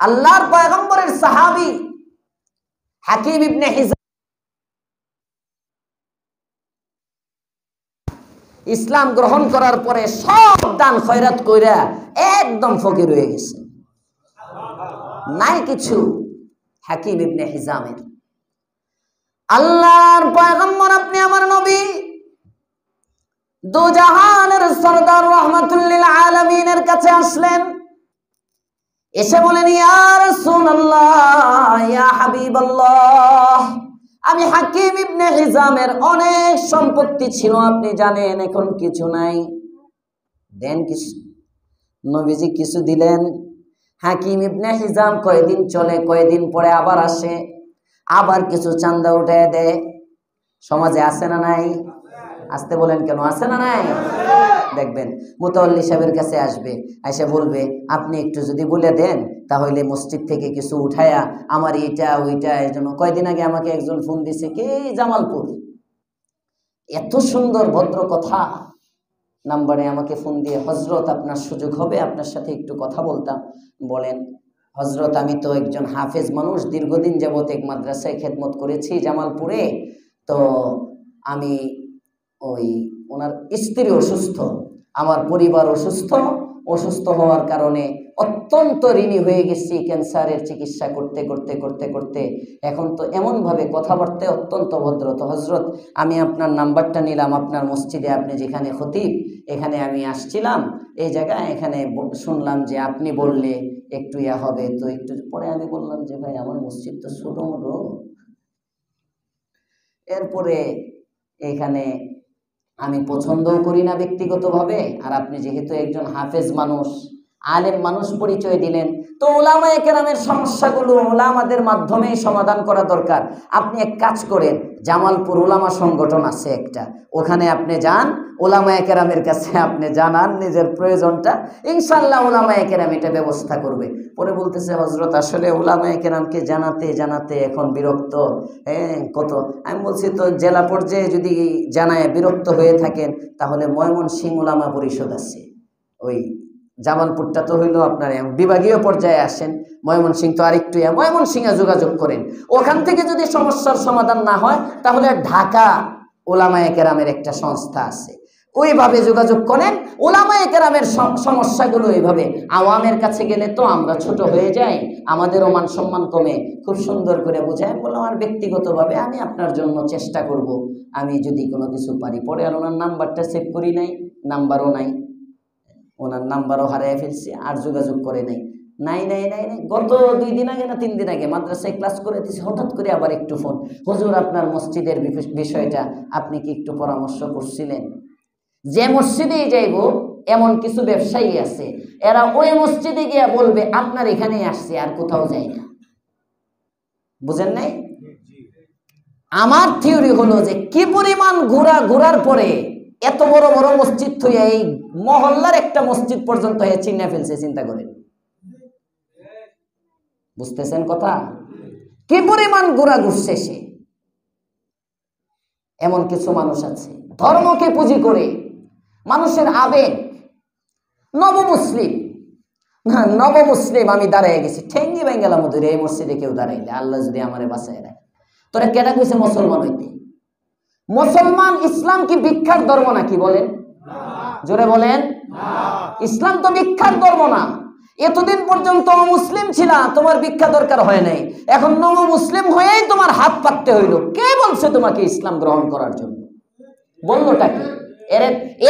আল্লাহর পয়গম্বরের সাহাবী হাকিম ইবনে হিজাম ইসলাম গ্রহণ করার পরে সব দান খয়রাত কইরা একদম ফকির হয়ে গেছে, নাই কিছু। হাকিম ইবনে হিজামের, আল্লাহর পয়গম্বর, আপনি আমার নবী, দু জাহানের সরদার রাহমাতুল লিল আলামিনের কাছে আসলেন। এসে বলেন, ইয়া রাসূলুল্লাহ, ইয়া হাবিবাল্লাহ, আমি হাকিম ইবনে হিজামের অনেক সম্পত্তি ছিল, আপনি জানেন, এখন কিছু নাই, দেন কিছু। নবীজি কিছু দিলেন। হাকিম ইবনে হিজাম কয়েকদিন চলে, কয়েকদিন পরে আবার আসে, আবার কিছু চান্দা উঠে দেয়। সমাজে আছে না নাই? আসতে বলেন কেন, আছে না নাই? দেখবেন মুতাওয়াল্লি সাহেবের কাছে আসবে, এসে বলবে আপনি একটু যদি বলে দেন তাহলে মসজিদ থেকে কিছু উঠায়া আমার এইটা ওইটা। এর জন্য কয়দিন আগে আমাকে একজন ফোন দিছে, কে, জামালপুর, এত সুন্দর ভদ্র কথা নাম্বারে আমাকে ফোন দিয়ে, হজরত আপনার সুযোগ হবে, আপনার সাথে একটু কথা বলতাম। বলেন। হজরত আমি তো একজন হাফেজ মানুষ, দীর্ঘদিন যাবত এক মাদ্রাসায় খেদমত করেছি জামালপুরে, তো আমি ওনার স্ত্রী অসুস্থ, আমার পরিবার অসুস্থ হওয়ার কারণে অত্যন্ত ঋণী হয়ে গেছি, ক্যান্সারের চিকিৎসা করতে করতে করতে করতে এখন তো এমনভাবে কথাবার্তায় অত্যন্ত ভদ্র। তো হজরত আমি আপনার নাম্বারটা নিলাম, আপনার মসজিদে আপনি যেখানে খতিব, এখানে আমি আসছিলাম, এই জায়গায় এখানে শুনলাম যে আপনি বললে একটু ইয়া হবে, তো একটু পরে আমি বললাম যে ভাই আমার মসজিদ তো ছোট মোটো। এরপরে এখানে আমি পছন্দও করি না ব্যক্তিগতভাবে, আর আপনি যেহেতু একজন হাফেজ মানুষ, আলেম মানুষ পরিচয় দিলেন, তো ওলামায়ে কেরামের সমস্যাগুলো ওলামাদের মাধ্যমেই সমাধান করা দরকার। আপনি এক কাজ করেন, জামালপুর ওলামা সংগঠন আছে একটা, ওখানে আপনি যান, ওলামায়ে কেরামের কাছে আপনি জানান নিজের প্রয়োজনটা, ইনশাআল্লাহ ওলামায়ে কেরাম এটা ব্যবস্থা করবে। পরে বলতেছে হযরত আসলে ওলামায়ে কেরামকে জানাতে জানাতে এখন বিরক্ত, কত। আমি বলছি তো জেলা পর্যায়ে যদি জানায় বিরক্ত হয়ে থাকেন, তাহলে ময়মনসিংহ ওলামা পরিষদ আছে, ওই জামালপুরটা তো হইলো আপনার বিভাগীয় পর্যায়ে আসেন, ময়মনসিংহ তো আরেকটু, ময়মনসিংহে যোগাযোগ করেন। ওখান থেকে যদি সমস্যার সমাধান না হয়, তাহলে ঢাকা ওলামায়ে কেরামের একটা সংস্থা আছে, ওইভাবে যোগাযোগ করেন। ওলামায়ে কেরামের সমস্যাগুলো এইভাবে, আওয়ামের কাছে গেলে তো আমরা ছোট হয়ে যাই, আমাদেরও মান সম্মান কমে। খুব সুন্দর করে বুঝায় বললাম, আর ব্যক্তিগতভাবে আমি আপনার জন্য চেষ্টা করব, আমি যদি কোনো কিছু পারি। পরে আর ওনার নাম্বারটা সেভ করি নাই, নাম্বারও নাই, ওনার নাম্বারও হারিয়ে ফেলছি, আর যোগাযোগ করে নাই। নাই নাই নাই নাই গত 2 দিন আগে না 3 দিন আগে মাদ্রাসায় ক্লাস করে দিয়েছি, হঠাৎ করে আবার একটু ফোন, হুজুর আপনার মসজিদের বিষয়টা আপনি কি একটু পরামর্শ করছিলেন? যে মসজিদেই যাইব এমন কিছু ব্যবসায়ী আছে, এরা ওই মসজিদে গিয়া বলবে আপনার এখানেই আসছে, আর কোথাও যায় না। বুঝেন নাই? আমার থিওরি হলো যে কি পরিমাণ ঘোরার পরে এত বড় বড় মসজিদ থইয়া এই মহল্লার একটা মসজিদ পর্যন্ত চিনে ফেলছে, চিন্তা করেন। বুঝতেছেন কথা? কি পরিমাণ ঘুরছে সে। এমন কিছু মানুষ আছে ধর্মকে পুঁজি করে, মানুষের আবেগ। নবমুসলিম আমি দাঁড়ায় গেছি, ঠেঙ্গি বেঙ্গালা মধুরে এই মসজিদে কেউ দাঁড়াইলে আল্লাহ যদি আমারে বাঁচায় রাখে। তোরা কেটা কইছে মুসলমান হইতে? মুসলমান, ইসলাম কি ভিক্ষার ধর্ম নাকি বলেন? জোরে বলেন। ইসলাম তো ভিক্ষার ধর্ম না। এতদিন পর্যন্ত মুসলিম ছিলা, তোমার ভিক্ষা দরকার হয় নাই, এখন নব মুসলিম হয়েই তোমার হাত পাততে হইল। কে বলছে তোমাকে ইসলাম গ্রহণ করার জন্য? বললোটা কি?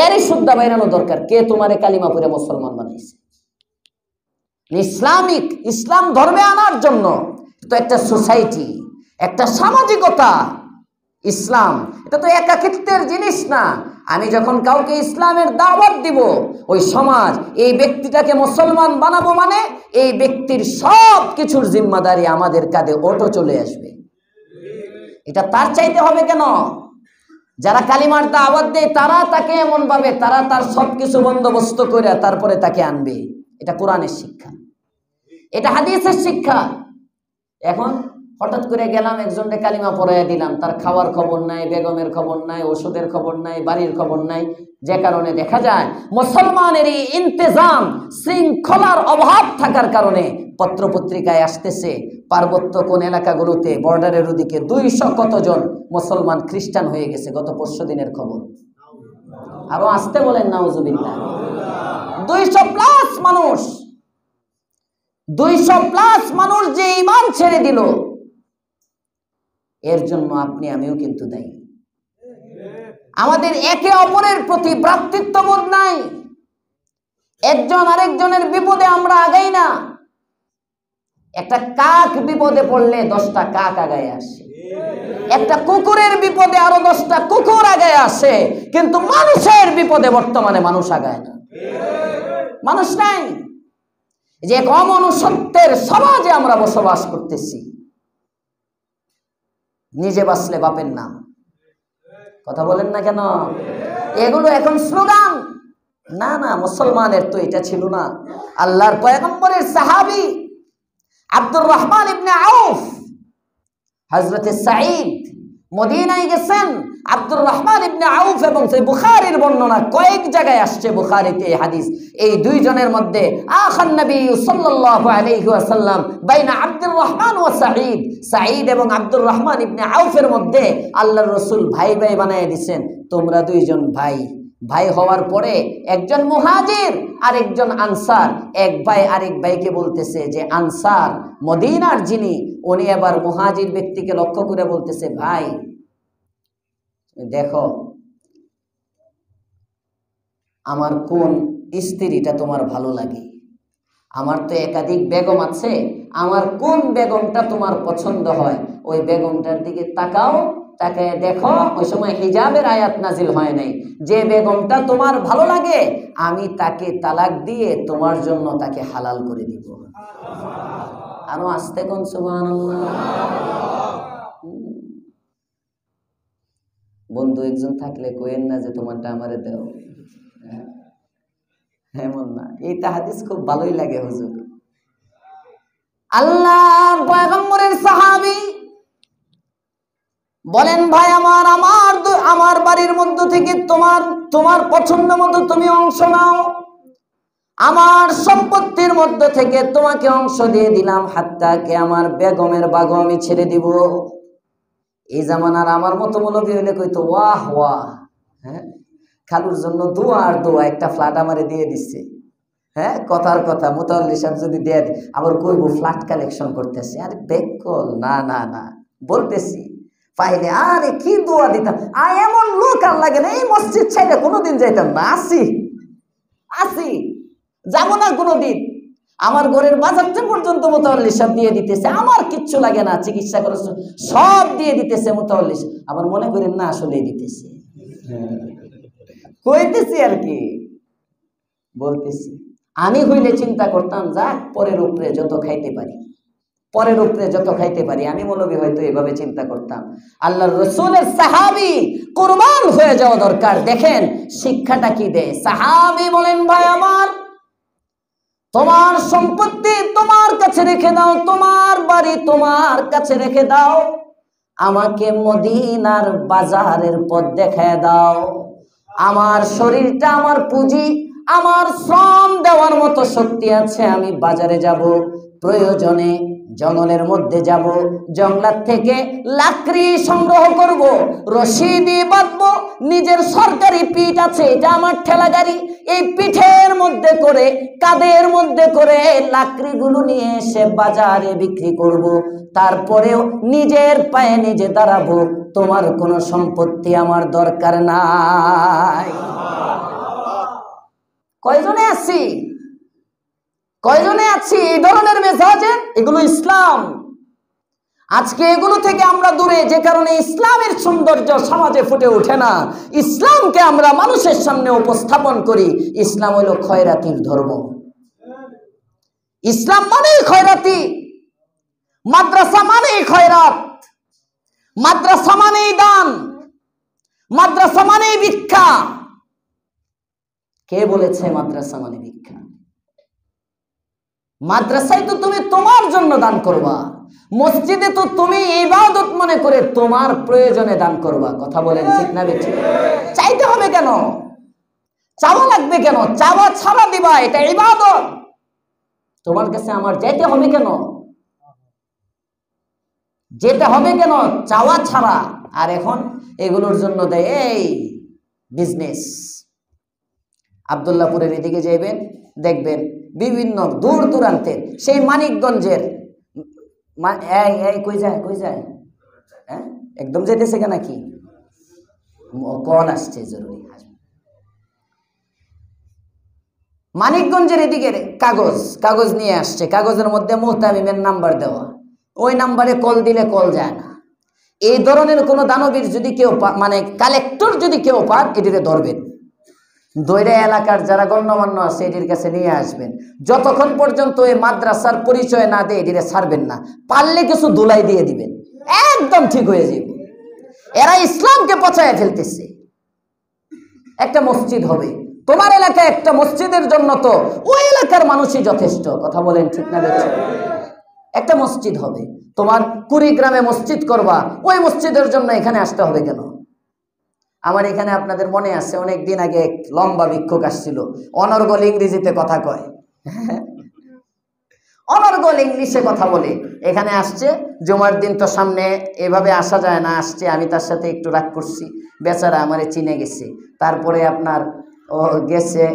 এরই শুদ্ধা বাইরানো দরকার, কে তোমারে কালিমা পড়ে মুসলমান বানাইছে? ইসলাম ধর্মে আনার জন্য তো একটা সোসাইটি, একটা সামাজিকতা। ইসলাম এটা তো একাকিত্বের জিনিস না। আমি যখন কাউকে ইসলামের দাওয়াত দিব, ওই সমাজ এই ব্যক্তিটাকে মুসলমান বানাবো, মানে এই ব্যক্তির সব কিছুর জিম্মাদারি আমাদের কাঁধে অটো চলে আসবে। এটা তার চাইতে হবে কেন? যারা কালিমার দাওয়াত দেয় তারা তাকে এমন ভাবে, তারা তার সবকিছু বন্দোবস্ত করে তারপরে তাকে আনবে। এটা কোরআনের শিক্ষা, এটা হাদিসের শিক্ষা। এখন হঠাৎ করে গেলাম, একজনকে কালিমা পড়াইয়া দিলাম, তার খাওয়ার খবর নাই, বেগমের খবর নাই, ওষুধের খবর নাই, বাড়ির খবর নাই। যে কারণে দেখা যায় মুসলমানের এই ইন্তেজাম শৃঙ্খলার অভাব থাকার কারণে পত্রপত্রিকায় আসতেছে পার্বত্য কোন এলাকাগুলোতে বর্ডারের ওদিকে 200 কতজন মুসলমান খ্রিস্টান হয়ে গেছে, গত 5 দিনের খবর। আরো আসতে বলেন নাউজুবিল্লাহ। 200+ মানুষ, 200+ মানুষ যে ঈমান ছেড়ে দিল, এর জন্য আপনি আমিও কিন্তু দায়ী। আমাদের একে অপরের প্রতি ভ্রাতৃত্ববোধ নাই। একজন আরেকজনের বিপদে আমরা আগাই না। একটা কাক বিপদে পড়লে 10টা কাক আগায় আসে, একটা কুকুরের বিপদে আরো 10টা কুকুর আগায় আসে, কিন্তু মানুষের বিপদে বর্তমানে মানুষ আগায় না। মানুষ নাই। যে এক অমনুষ্যত্বের সমাজে আমরা বসবাস করতেছি। নিজে বাঁচলে বাপের নাম, কথা বলেন না কেন? এগুলো এখন স্লোগান। না না, মুসলমানের তো এটা ছিল না। আল্লাহর পয়গম্বরের সাহাবী আব্দুর রহমান ইবনে আউফ, হযরতে সাঈদ মদিনায় গেছেন। আব্দুর রহমান ইবনে আউফ, এবং সেই বুখারীর বর্ণনা কয়েক জায়গায় আসছে, বুখারীতে এই হাদিস। এই দুইজনের মধ্যে আখান নবী সাল্লাল্লাহু আলাইহি ওয়াসাল্লাম বাইনা আব্দুর রহমান ওয়া সাঈদ, সাঈদ এবং আব্দুর রহমান ইবনে আউফের মধ্যে আল্লাহর রাসূল ভাই ভাই বানায় দিয়েছেন। তোমরা দুইজন ভাই। ভাই হওয়ার পরে একজন মুহাজির আর একজন আনসার, এক ভাই আরেক ভাইকে বলতেছে যে আনসার মদিনার যিনি, উনি এবার মুহাজির ব্যক্তিকে লক্ষ্য করে বলতেছে, ভাই দেখো আমার কোন স্ত্রীটা তোমার ভালো লাগে। আমার তো একাধিক বেগম আছে, আমার কোন বেগমটা তোমার পছন্দ হয় ওই বেগমটার দিকে তাকাও, তাকায় দেখো। ওই সময় হিজাবের আয়াত নাজিল হয় নাই। যে বেগমটা তোমার ভালো লাগে আমি তাকে তালাক দিয়ে তোমার জন্য তাকে হালাল করে দিব। আরো আস্তে কোন সুবহানাল্লাহ। বন্ধু একজন থাকলে কইেন না যে তোমারটা আমারে দাও, এমন না। এইটা হাদিস খুব ভালোই লাগে হুজুর। আল্লাহর পয়গম্বরের সাহাবী বলেন, ভাই আমার বাড়ির মধ্য থেকে তোমার পছন্দ মতো তুমি অংশ নাও, আমার সম্পত্তির মধ্য থেকে তোমাকে অংশ দিয়ে দিলাম, হাত্তা কে আমার বেগমের বাগো আমি ছেড়ে দিব। এই জামানার আমার মতো মৌলবী হইলে কইতো ওয়াহ ওয়াহ, হ্যাঁ খালুর জন্য দোয়া আর দোয়া, একটা ফ্ল্যাট আমারে দিয়ে দিচ্ছে। হ্যাঁ কথার কথা, মোতাল্লি সাহেব যদি দেয় আবার কইব ফ্ল্যাট কালেকশন করতেছে। আরে বেকল, না না না বলতেছি পাইলে আরে কি দোয়া দিতাম। আর এমন লোক আর লাগে না, এই মসজিদ ছেড়ে কোনোদিন যাইতাম না। আসি যাবো না কোনোদিন। আমার ঘরের বাজারটা পর্যন্ত মোতাল্লি সাহেব দিয়ে দিতেছে, আমার কিচ্ছু লাগে না, চিকিৎসা খরচ সব দিয়ে দিতেছে মোতাল্লি সাহেব। আবার মনে করেন না আসলেই দিতেছে, কইতেছি আর কি বলতেছি। আমি হইলে চিন্তা করতাম যাক পরের উপরে যত খাইতে পারি, পরের উপরে যত খাইতে পারি। আমি মৌলবী হয়তো এভাবে চিন্তা করতাম। আল্লাহর রাসূলের সাহাবী কুরবান হয়ে যাওয়া দরকার। দেখেন শিক্ষাটা কি দেয়। সাহাবী বলেন, ভাই আমার তোমার সম্পত্তি তোমার কাছে রেখে দাও, তোমার বাড়ি তোমার কাছে রেখে দাও, আমাকে মদিনার বাজারের পথ দেখায় দাও। আমার শরীরটা আমার পুঁজি, আমার শ্রম দেওয়ার মতো শক্তি আছে। আমি বাজারে যাব, প্রয়োজনে জঙ্গলের মধ্যে যাব, জঙ্গলার থেকে লাকড়ি সংগ্রহ করব, রশি দিয়ে বাঁধবো। নিজের সরকারি পিঠ আছে, এটা আমার ঠেলা গাড়ি, এই পিঠের মধ্যে করে কাঁধের মধ্যে করে লাকড়িগুলো নিয়ে এসে বাজারে বিক্রি করব। তারপরেও নিজের পায়ে নিজে দাঁড়াবো, তোমার কোনো সম্পত্তি আমার দরকার নাই। কয়জনে আছি, কয়জনে আছি এই ধরনের মেজাজে? এগুলো ইসলাম। আজকে এগুলো থেকে আমরা দূরে, যে কারণে ইসলামের সৌন্দর্য সমাজে ফুটে ওঠে না। ইসলামকে আমরা মানুষের সামনে উপস্থাপন করি, ইসলাম হলো খয়রাতির ধর্ম। ইসলাম মানেই খয়রাতি, মাদ্রাসা মানেই খয়রাত, মাদ্রাসা মানেই দান, মাদ্রাসা মানেই ভিক্ষা। কে বলেছে মাদ্রাসা মানে ভিক্ষা? মাদ্রাসায় তো তুমি তোমার জন্য দান করবা, মসজিদে তো তুমি ইবাদত মনে করে তোমার প্রয়োজনে দান করবা। কথা বলেন ঠিক না বেঠিক? চাইতে হবে কেন? চাওয়া লাগবে কেন? চাওয়া ছাড়া দিবা, এটা ইবাদত। তোমার কাছে আমার যেতে হবে কেন? যেতে হবে কেন চাওয়া ছাড়া? আর এখন এগুলোর জন্য দেয় এই বিজনেস। আব্দুল্লাহপুরের এদিকে যাইবেন, দেখবেন বিভিন্ন দূর দূরান্তের, সেই মানিকগঞ্জের কই যায় হ্যাঁ একদম যেতেছে কেন কি কল আসছে জরুরি। মানিকগঞ্জের এদিকে কাগজ নিয়ে আসছে, কাগজের মধ্যে মুহতামিমের নাম্বার দেওয়া, ওই নাম্বারে কল দিলে কল যায় না। এই ধরনের কোন দানবীর যদি কেউ মানে কালেক্টর যদি কেউ পান, এটিতে ধরবেন, দৈরা এলাকার যারা গণ্যমান্য আছে এটির কাছে নিয়ে আসবেন। যতক্ষণ পর্যন্ত এই মাদ্রাসার পরিচয় না দিয়ে এটিরে ছাড়বেন না। পারলে কিছু ধুলাই দিয়ে দিবেন, একদম ঠিক হয়ে যাবে। এরা ইসলামকে পচায় ফেলতেছে। একটা মসজিদ হবে তোমার এলাকায়, একটা মসজিদের জন্য তো ওই এলাকার মানুষই যথেষ্ট। কথা বলেন ঠিক না বেঠিক? একটা মসজিদ হবে, তোমার কুড়িগ্রামে মসজিদ করবা, ওই মসজিদের জন্য এখানে আসতে হবে কেন? আমার এখানে আপনাদের মনে আছে অনেক দিন আগে এক লম্বা ভিক্ষুক আসছিল, অনর্গল ইংরেজিতে কথা কয়, অনর্গল ইংলিশে কথা বলে এখানে আসছে। জুমার দিন তো সামনে এভাবে আসা যায় না, আসছে। আমি তার সাথে একটু রাগ করছি, বেচারা আমারে চিনে গেছে। তারপরে আপনার ও গেছে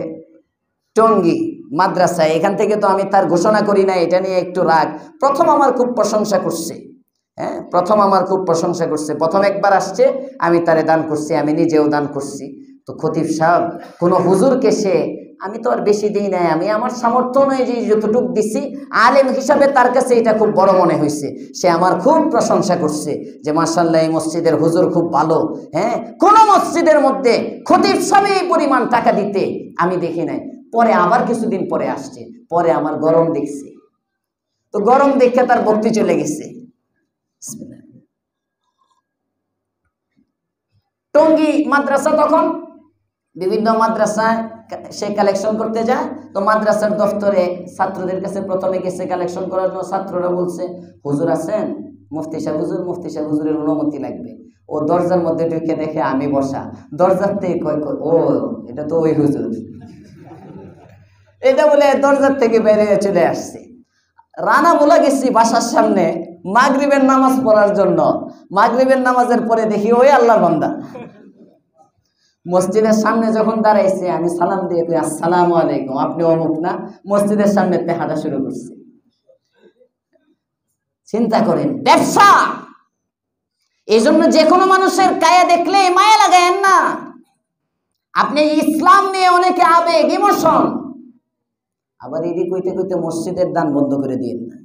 টঙ্গী মাদ্রাসায়, এখান থেকে তো আমি তার ঘোষণা করি না, এটা নিয়ে একটু রাগ। প্রথম আমার খুব প্রশংসা করছে, হ্যাঁ প্রথম আমার খুব প্রশংসা করছে। প্রথম একবার আসছে, আমি তারে দান করছি, আমি নিজেও দান করছি। তো খতিব সাহেব কোনো হুজুরকে সে আমি তো আর বেশি দিই নাই, আমি আমার সামর্থ্য নয় যে যতটুক দিছি, আলেম হিসাবে তার কাছে এটা খুব বড় মনে হয়েছে। সে আমার খুব প্রশংসা করছে যে মাশাআল্লাহ এই মসজিদের হুজুর খুব ভালো। হ্যাঁ, কোন মসজিদের মধ্যে খতিব সাহেব এই পরিমাণ টাকা দিতে আমি দেখি নাই। পরে আবার কিছুদিন পরে আসছে, পরে আমার গরম দেখছে, তো গরম দেখে তার বক্তি চলে গেছে। টঙ্গী মাদ্রাসা, তখন বিভিন্ন মাদ্রাসায় সে কালেকশন করতে যায়। তো মাদ্রাসার দফতরে ছাত্রদের কাছে প্রথমে গেছে কালেকশন করার জন্য। ছাত্ররা বলছে, হুজুর আছেন? মুফতি সাহেব হুজুর, মুফতি সাহেব হুজুরের অনুমতি লাগবে। ও দরজার মধ্যে ঢুকে দেখে আমি বসা, দরজার থেকে কয়, ও এটা তো ওই হুজুর। এটা বলে দরজার থেকে বেরিয়ে চলে আসছে। রানা বলা গেছি বাসার সামনে মাগরিবের নামাজ পড়ার জন্য। মাগরিবের নামাজের পরে দেখি ওই আল্লাহর বান্দা মসজিদের সামনে যখন দাঁড়াইছে, আমি সালাম দিয়ে কই, আসসালামু আলাইকুম, আপনি অমুক না? মসজিদের সামনে হাঁটা শুরু করছে। চিন্তা করেন, ব্যবসা। এই জন্য যে কোনো মানুষের কায়া দেখলে মায়া লাগায়েন না। আপনি ইসলাম নিয়ে অনেকে আবেগ, ইমোশন, আবার এদিক কইতে কইতে মসজিদের দান বন্ধ করে দিন না,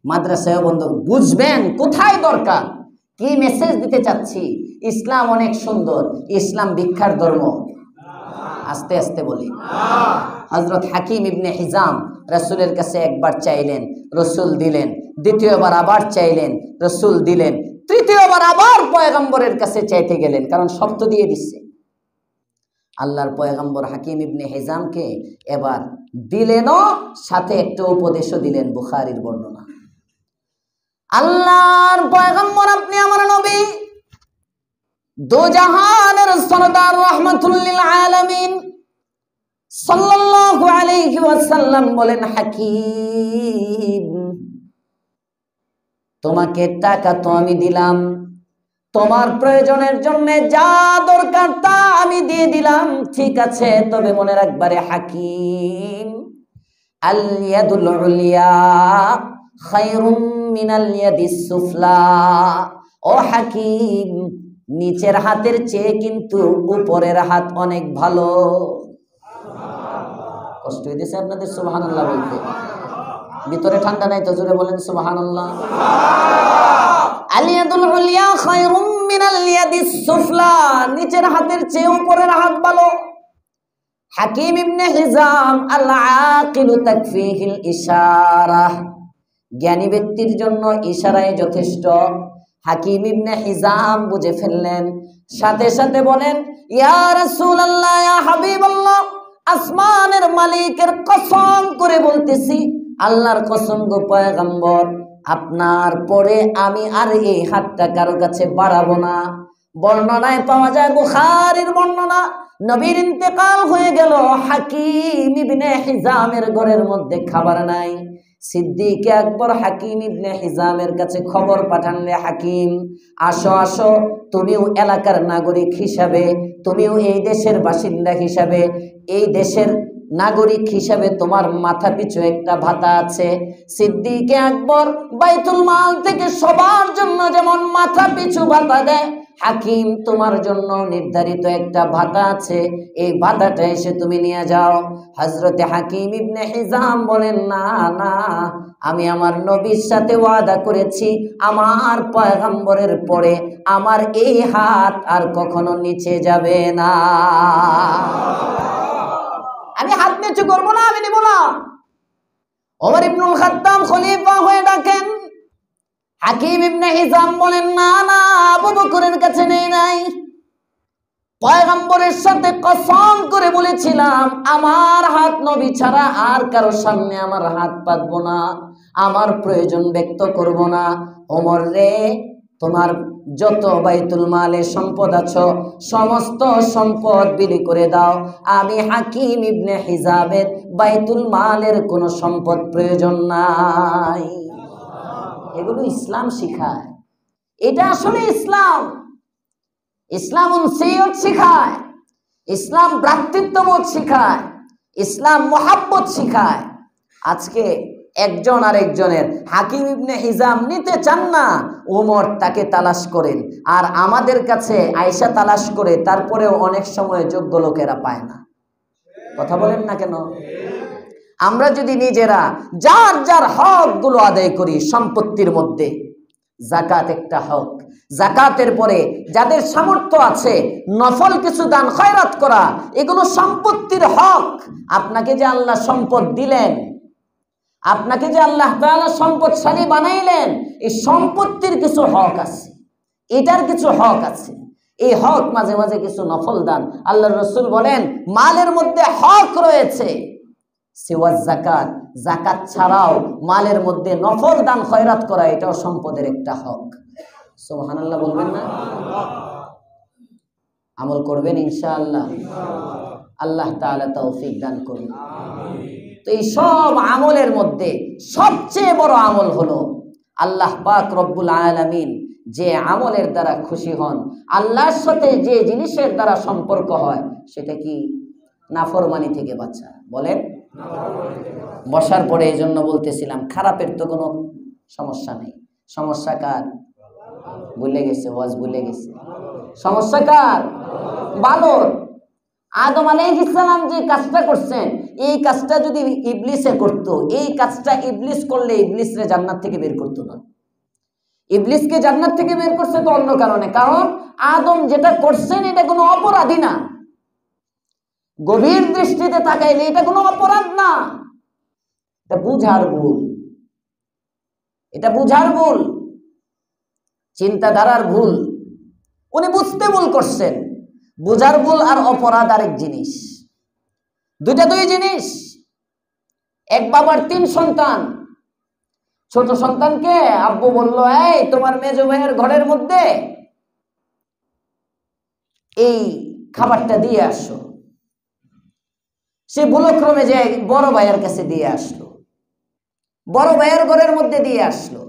মাদ্রাসায়ও বন্ধ। বুঝবেন কোথায় দরকার, কি মেসেজ দিতে চাচ্ছি। ইসলাম অনেক সুন্দর, ইসলাম ভিক্ষার ধর্ম। আস্তে আস্তে বলি। হযরত হাকিম ইবনে হিজাম রাসূলের কাছে একবার চাইলেন, রাসূল দিলেন। দ্বিতীয়বার আবার চাইলেন, রাসূল দিলেন। তৃতীয়বার আবার পয়গম্বরের কাছে চাইতে গেলেন, কারণ শর্ত দিয়ে দিচ্ছে। আল্লাহর পয়গম্বর হাকিম ইবনে হিজামকে এবার দিলেনও, সাথে একটা উপদেশও দিলেন। বুখারীর বর্ণনা। আল্লাহর পয়গম্বর, আপনি আমার নবী, দো জাহানের সরদার, রাহমাতুল লিল আলামিন সাল্লাল্লাহু আলাইহি ওয়াসাল্লাম বলেন, হাকিম, তোমাকে টাকা তো আমি দিলাম, তোমার প্রয়োজনের জন্য যা দরকার তা আমি দিয়ে দিলাম, ঠিক আছে, তবে মনে রাখবারে হাকিম, আল ইয়াদুল উলিয়া খায়রুম মিনাল ইয়াদিস সুফলা। ও হাকিম, নিচের হাতের চেয়ে কিন্তু উপরের হাত অনেক ভালো। কষ্ট হইতেছে আপনাদের সুবহানাল্লাহ বলতে? ভিতরে ঠান্ডা নাই তো? জোরে বলেন সুবহানাল্লাহ। আল ইয়াদুল উলিয়া খায়রুম মিনাল ইয়াদিস সুফলা, নিচের হাতের চেয়ে উপরের হাত ভালো। হাকিম ইবনে হিজাম, আল আকিলু তাকফিহিল ইশারা, জ্ঞানী ব্যক্তির জন্য ইশারায় যথেষ্ট। হাকিম ইবনে হিজাম বুঝে ফেললেন, সাথে সাথে বলেন, ইয়া রাসূলুল্লাহ, ইয়া হাবিবাল্লাহ, আসমানের মালিকের কসম করে বলতেছি, আল্লাহর কসম গো পয়গম্বর, আপনার পরে আমি আর এই হাতটা কারো কাছে বাড়াবো না। বর্ণনায় পাওয়া যায়, বুখারীর বর্ণনা, নবীর ইন্তেকাল হয়ে গেল, হাকিম ইবনে হিজামের ঘরের মধ্যে খাবার নাই। সিদ্দিক আকবর হাকিম ইবনে হিজামের কাছে খবর পাঠান, রে হাকিম, আসো আসো, তুমিও এলাকার নাগরিক হিসাবে, তুমিও এই দেশের বাসিন্দা হিসাবে, এই দেশের নাগরিক হিসাবে তোমার মাথা পিছু একটা ভাতা আছে। সিদ্দিক আকবর বাইতুল মাল থেকে সবার জন্য যেমন মাথা পিছু ভাতা দেয়, হাকিম তোমার জন্য নির্ধারিত একটা ভাতা আছে, এই ভাতাটা এসে তুমি নিয়ে যাও। হযরতে হাকিম ইবনে হিজাম বলেন, না না, আমি আমার নবীর সাথে ওয়াদা করেছি, আমার পয়গম্বরের পরে আমার এই হাত আর কখনো নিচে যাবে না। আমি হাত নিচু করবো না, আমি নিব না। ওমর ইবনুল খাত্তাব খলিফা হয়ে ডাকেন। হাকিম ইবনে হিজাম বলেন, না না, আবু বকরের কাছে নেই নাই, পয়গম্বরের সাথে কসম করে বলেছিলাম, আমার হাত নবী ছাড়া আর কারো সামনে আমার হাত পাতবো না, আমার প্রয়োজন ব্যক্ত করব না। ওমর রে, তোমার যত বাইতুল মালে সম্পদ আছে সমস্ত সম্পদ বিলি করে দাও, আমি হাকিম ইবনে হিজামের বাইতুল মালের কোনো সম্পদ প্রয়োজন নাই। এগুলো ইসলাম শিখায়। এটা আসলে ইসলাম। ইসলাম উনসিয়ত শিখায়, ইসলাম ভ্রাতৃত্ববোধ শিখায়, ইসলাম মোহাব্বত শিখায়। আজকে একজন আরেকজনের, হাকিম ইবনে হিজাম নিতে চান না, ওমর তাকে তালাশ করেন, আর আমাদের কাছে আয়েশা তালাশ করে, তারপরেও অনেক সময় যোগ্য লোকেরা পায় না। কথা বলেন না কেন? আমরা যদি নিজেরা যার যার হক গুলো আদায় করি, সম্পত্তির মধ্যে যাকাত একটা হক, যাকাতের পরে যাদের সামর্থ্য আছে নফল কিছু দান খয়রাত করা, এগুলো সম্পত্তির হক। আপনাকে যে আল্লাহ সম্পদ দিলেন, আপনাকে যে আল্লাহ তাআলা সম্পদশালী বানাইলেন, এই সম্পত্তির কিছু হক আছে, এটার কিছু হক আছে। এই হক মাঝে মাঝে কিছু নফল দান, আল্লাহর রাসূল বলেন মালের মধ্যে হক রয়েছে সিওয়া যাকাত, যাকাত ছাড়াও মালের মধ্যে নফল দান খয়রাত করা, এটাও সম্পদের একটা হক। সুবহানাল্লাহ বলবেন না? আমল করবেন ইনশাআল্লাহ। আল্লাহ তাআলা তৌফিক দান করুন। তো এই সব আমলের মধ্যে সবচেয়ে বড় আমল হলো আল্লাহ পাক রব্বুল আলামিন যে আমলের দ্বারা খুশি হন, আল্লাহর সাথে যে জিনিসের দ্বারা সম্পর্ক হয়, সেটা কি? নাফরমানি থেকে বাঁচা। বলেন বসার পরে এই জন্য বলতেছিলাম খারাপের তো কোনো সমস্যা নেই, সমস্যা কার? ভুলে গেছে, ওয়াজ ভুলে গেছে। সমস্যা কার? ভালোর। আদম আলাইহিস সালাম যে কাজটা করছেন, এই কাজটা যদি ইবলিসে করত, এই কাজটা ইবলিস করলে ইবলিসরে জান্নাত থেকে বের করতো না। ইবলিসকে জান্নাত থেকে বের করছে তো অন্য কারণে, কারণ আদম যেটা করছেন এটা কোনো অপরাধী না। গভীর দৃষ্টিতে তাকাইলে এটা কোনো অপরাধ না, এটা বুঝার ভুল, এটা বুঝার ভুল, চিন্তাধারার ভুল। উনি বুঝতে ভুল করছেন। বুঝার ভুল আর অপরাধ আরেক জিনিস, দুইটা দুই জিনিস। এক বাবার 3 সন্তান, ছোট সন্তানকে আব্বু বলল, এই তোমার মেজো ভাইয়ের ঘরের মধ্যে এই খাবারটা দিয়ে আসো। সে ভুলক্রমে যে বড় ভাইয়ের কাছে দিয়ে আসলো, বড় ভাইয়ের ঘরের মধ্যে দিয়ে আসলো।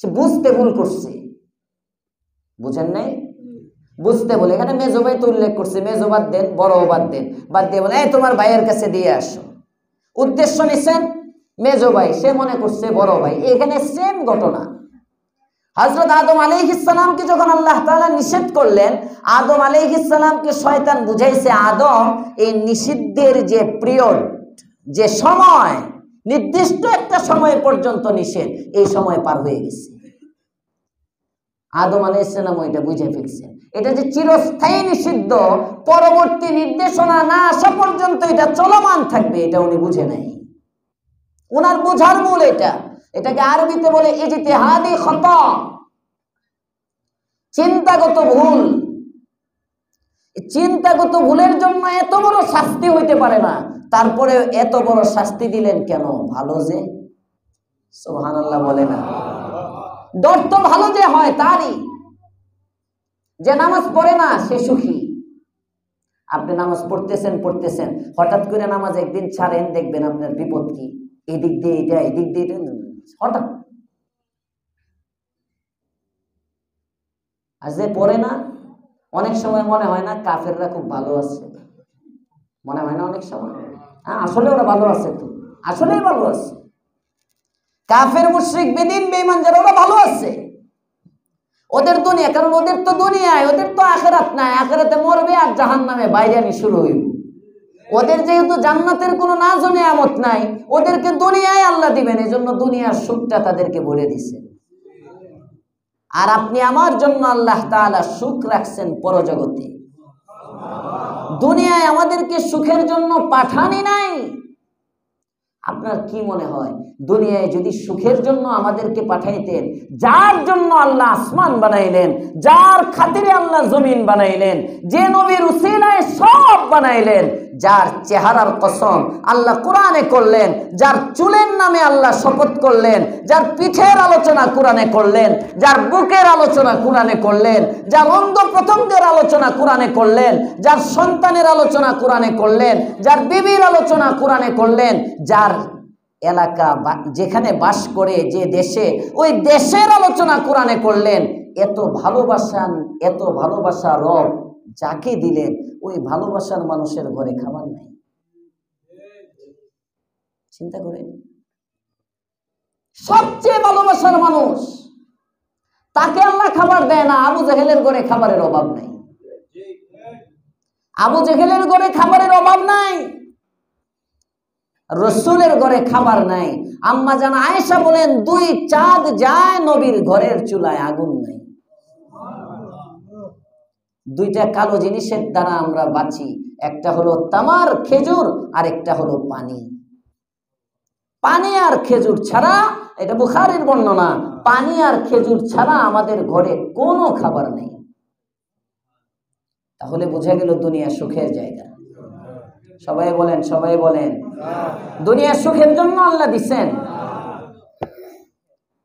সে বুঝতে ভুল করছে, বুঝেন নাই? বুঝতে বলে এখানে মেজো ভাই তো উল্লেখ করছে, মেজো বাদ দেন, বড় বাদ দেন, বাদ দিয়ে বলে এই তোমার ভাইয়ের কাছে দিয়ে আসো। উদ্দেশ্য নিছেন মেজো ভাই, সে মনে করছে বড় ভাই। এখানে সেম ঘটনা। হযরত আদম আলাইহিস সালামকে যখন আল্লাহ তাআলা নিষেধ করলেন, আদম আলাইহিস সালামকে শয়তান বুঝাইছে আদম এই নিষিদ্ধের যে পিরিয়ড, যে সময়, নির্দিষ্ট একটা সময় পর্যন্ত নিষেধ, এই সময় পার হয়ে গেছে। আদম আলাইহিস সালাম ওইটা বুঝে ফেলছেন, এটা যে চিরস্থায়ী নিষিদ্ধ, পরবর্তী নির্দেশনা না আসা পর্যন্ত এটা চলমান থাকবে, এটা উনি বুঝে নাই। উনার বোঝার ভুল এটা। এটাকে আরবিতে বলে ইজতিহাদি খতা, চিন্তাগত ভুল। চিন্তাগত ভুলের জন্য এত বড় শাস্তি হইতে পারে না, তারপরে এত বড় শাস্তি দিলেন কেন? ভালো যে। সুবহানাল্লাহ বলে না? ডর তো ভালো যে হয় তারই। যে নামাজ পড়ে না সে সুখী। আপনি নামাজ পড়তেছেন, হঠাৎ করে নামাজ একদিন ছাড়েন, দেখবেন আপনার বিপদ কি? এদিক দিয়ে এটা, এদিক দিয়ে এটা, হঠাৎ। আর যে পড়ে না, অনেক সময় মনে হয় না কাফেররা খুব ভালো আছে, মনে হয় না অনেক সময়? হ্যাঁ, আসলে ওরা ভালো আছে, তো আসলেই ভালো আছে। কাফের মুশরিক বেদিন বেঈমান যারা, ওরা ভালো আছে। ওদের দুনিয়া, কারণ ওদের তো দুনিয়ায়, ওদের তো আখিরাত নাই। আখিরাতে মরবে আর জাহান্নামে বাইরানি শুরু হইব। ওদের যেহেতু জান্নাতের কোনো নাজ ও নিয়ামত নাই, ওদেরকে দুনিয়ায় আল্লাহ দিবেন, এজন্য দুনিয়ার সুখটা তাদেরকে ভরে দিছে। আর আপনি আমার জন্য আল্লাহ তাআলা সুখ রাখছেন পরজগতে। দুনিয়ায় আমাদেরকে সুখের জন্য পাঠানি নাই। আপনার কি মনে হয় দুনিয়ায় যদি সুখের জন্য আমাদেরকে পাঠাইতেন, যার জন্য আল্লাহ আসমান বানাইলেন, যার খাতিরে আল্লাহ জমিন বানাইলেন, যে নবীর উসিলায় সব বানাইলেন, যার চেহারার কসম আল্লাহ কোরআনে করলেন, যার চুলের নামে আল্লাহ শপথ করলেন, যার পিঠের আলোচনা কোরআনে করলেন, যার বুকের আলোচনা কোরআনে করলেন, যার অঙ্গ প্রত্যঙ্গের আলোচনা কোরআনে করলেন, যার সন্তানের আলোচনা কোরআনে করলেন, যার বিবির আলোচনা কোরআনে করলেন, যার এলাকা যেখানে বাস করে যে দেশে, ওই দেশের আলোচনা কোরআনে করলেন। এত ভালোবাসা রব যাকে দিলেন, ওই ভালোবাসার মানুষের ঘরে খাবার নাই। চিন্তা করেন, সবচেয়ে ভালোবাসার মানুষ, তাকে আল্লাহ খাবার দেয় না। আবু জেহেলের ঘরে খাবারের অভাব নাই, আবু জেহেলের ঘরে খাবারের অভাব নাই। রসুলের ঘরে খাবার নাই। আম্মা জান আয়েশা বলেন 2 চাঁদ যায় নবীর ঘরের চুলায় আগুন নাই। 2টা কালো জিনিসের দ্বারা আমরা বাঁচি, একটা হলো তামার খেজুর আর একটা হলো পানি। পানি আর খেজুর ছাড়া, এটা বুখারীর বর্ণনা, পানি আর খেজুর ছাড়া আমাদের ঘরে কোনো খাবার নেই। তাহলে বোঝা গেল দুনিয়া সুখের জায়গা। সবাই বলেন, সবাই বলেন, দুনিয়া সুখের জন্য আল্লাহ দিচ্ছেন?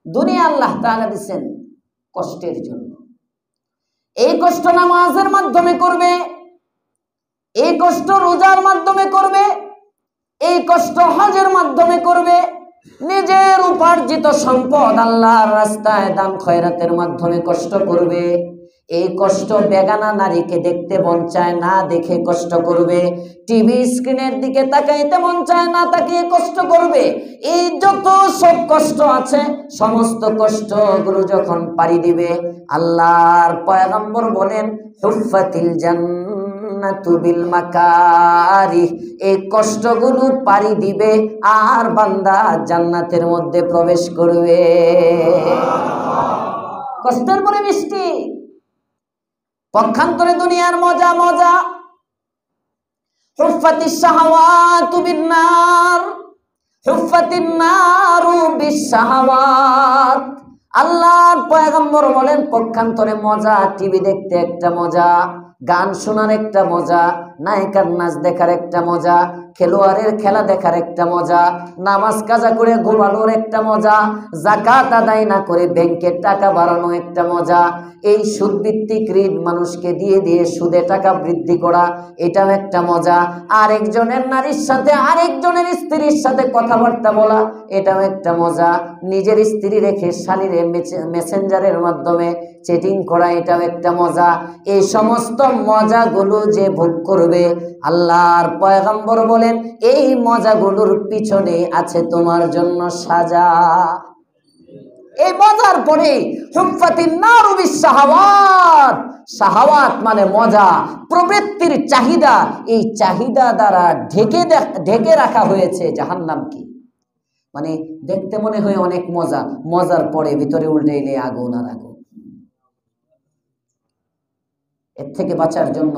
দুনিয়া আল্লাহ তাআলা দিচ্ছেন কষ্টের জন্য। এই কষ্ট নামাজের মাধ্যমে করবে, এই কষ্ট রোজার মাধ্যমে করবে, এই কষ্ট হজের মাধ্যমে করবে, নিজের উপার্জিত সম্পদ আল্লাহর রাস্তায় দান খয়রাতের মাধ্যমে কষ্ট করবে। এই কষ্ট বেগানা নারীকে দেখতে মন চায় না দেখে কষ্ট করবে, টিভি স্ক্রিনের দিকে তাকাইতে মন চায় না তাকিয়ে কষ্ট করবে। এই যত সব কষ্ট আছে সমস্ত কষ্টগুলো যখন পাড়ি দিবে, আল্লাহর পয়গম্বর বলেন হুফাতিল জান্নাতু বিল মাকারিহ, এই কষ্টগুলো পাড়ি দিবে আর বান্দা জান্নাতের মধ্যে প্রবেশ করবে। কষ্টের পরে মিষ্টি। পক্ষান্তরে দুনিয়ার মজা মজা। হুফাতিশ শাহাওয়াতু বিন-নার, হুফাতিন নারু বিশ-শাহাওয়াত। আল্লাহর পয়গম্বর বলেন পক্ষান্তরে মজা, টিভি দেখতে একটা মজা, গান শোনার একটা মজা, নায়িকার নাচ দেখার একটা মজা, খেলোয়াড়ের খেলা দেখার একটা মজা, নামাজ কাজা করে ঘুমানোর একটা মজা, যাকাত আদায় না করে ব্যাংকের টাকা বাড়ানো একটা মজা, এই সুদভিত্তিক ঋণ মানুষকে দিয়ে দিয়ে সুদে টাকা বৃদ্ধি করা, এটাও একটা মজা, আরেকজনের নারীর সাথে আরেকজনের স্ত্রীর সাথে কথাবার্তা বলা, এটাও একটা মজা, নিজের স্ত্রী রেখে শালীর মেসেঞ্জারের মাধ্যমে চেটিং করা, এটাও একটা মজা। এই সমস্ত মজাগুলো যে ভোগ করবে, আল্লাহর পয়গম্বর বলেন এই মজাগুলোর পিছনে আছে তোমার জন্য সাজা। এই মজার পরে হুফাতিন নারু বিশ-শাহাওয়াত, শাহাওয়াত মানে মজা, প্রবৃত্তির চাহিদা, এই চাহিদা দ্বারা ঢেকে রাখা হয়েছে জাহান্নামকে। মানে দেখতে মনে হয় অনেক মজা, মজার পরে ভিতরে উল্টে এলে আগুন আর আগুন। এর থেকে বাঁচার জন্য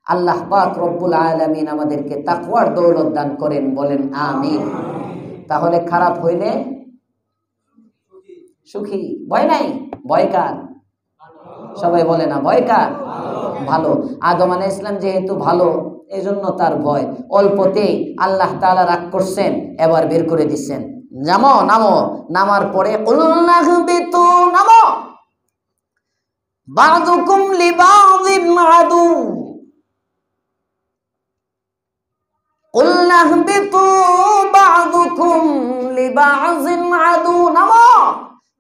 আল্লাহ পাক রব্বুল আলামিন আমাদেরকে তাকওয়ার দৌলত দান করেন, বলেন আমিন। তাহলে খারাপ হইলে সুখী, ভয় নাই। ভয় কার? সবাই বলে না ভয় কার? ভালো। আদম আলাইহিস সালাম যেহেতু ভালো, এই জন্য তার ভয়। অল্পতেই আল্লাহ তাআলা রাগ করছেন, এবার বের করে দিচ্ছেন, নামো নামো। নামার পরে কুলনাহবিতু, নামো, বাযুকুম লিবাযিন আদু, কুলনাহবিতু বাযুকুম লিবাযিন আদু, নামো,